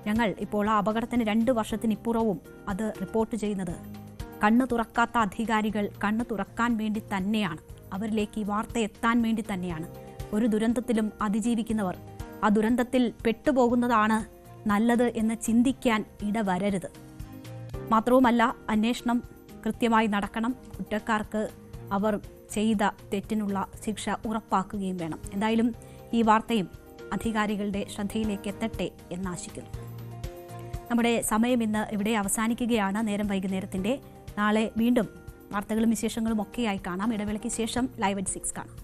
ഞങ്ങൾ ഇപ്പോൾ ആ അപകടത്തിന് 2 വർഷത്തിനിപ്പുറവും അത് റിപ്പോർട്ട് ചെയ്യുന്നത് കണ്ണ് തുറക്കാത്ത അധികാരികൾ കണ്ണ് തുറക്കാൻ വേണ്ടി തന്നെയാണ്, അവരിലേക്ക് ഈ വാർത്ത എത്താൻ വേണ്ടി തന്നെയാണ്. ഒരു ദുരന്തത്തിലും അതിജീവിക്കുന്നവർ ആ ദുരന്തത്തിൽ പെട്ടുപോകുന്നതാണ് നല്ലത് എന്ന് ചിന്തിക്കാൻ ഇടവരരുത്. മാത്രവുമല്ല, അന്വേഷണം കൃത്യമായി നടക്കണം. കുറ്റക്കാർക്ക് അവർ ചെയ്ത തെറ്റിനുള്ള ശിക്ഷ ഉറപ്പാക്കുകയും വേണം. എന്തായാലും ഈ വാർത്തയും അധികാരികളുടെ ശ്രദ്ധയിലേക്ക് എത്തട്ടെ എന്നാശിക്കുന്നു. നമ്മുടെ സമയം ഇന്ന് ഇവിടെ അവസാനിക്കുകയാണ്. നേരം വൈകുന്നേരത്തിൻ്റെ നാളെ വീണ്ടും വാർത്തകളും വിശേഷങ്ങളും ഒക്കെയായി കാണാം. ഇടവേളയ്ക്ക് ശേഷം ലൈവ് at 6 കാണാം.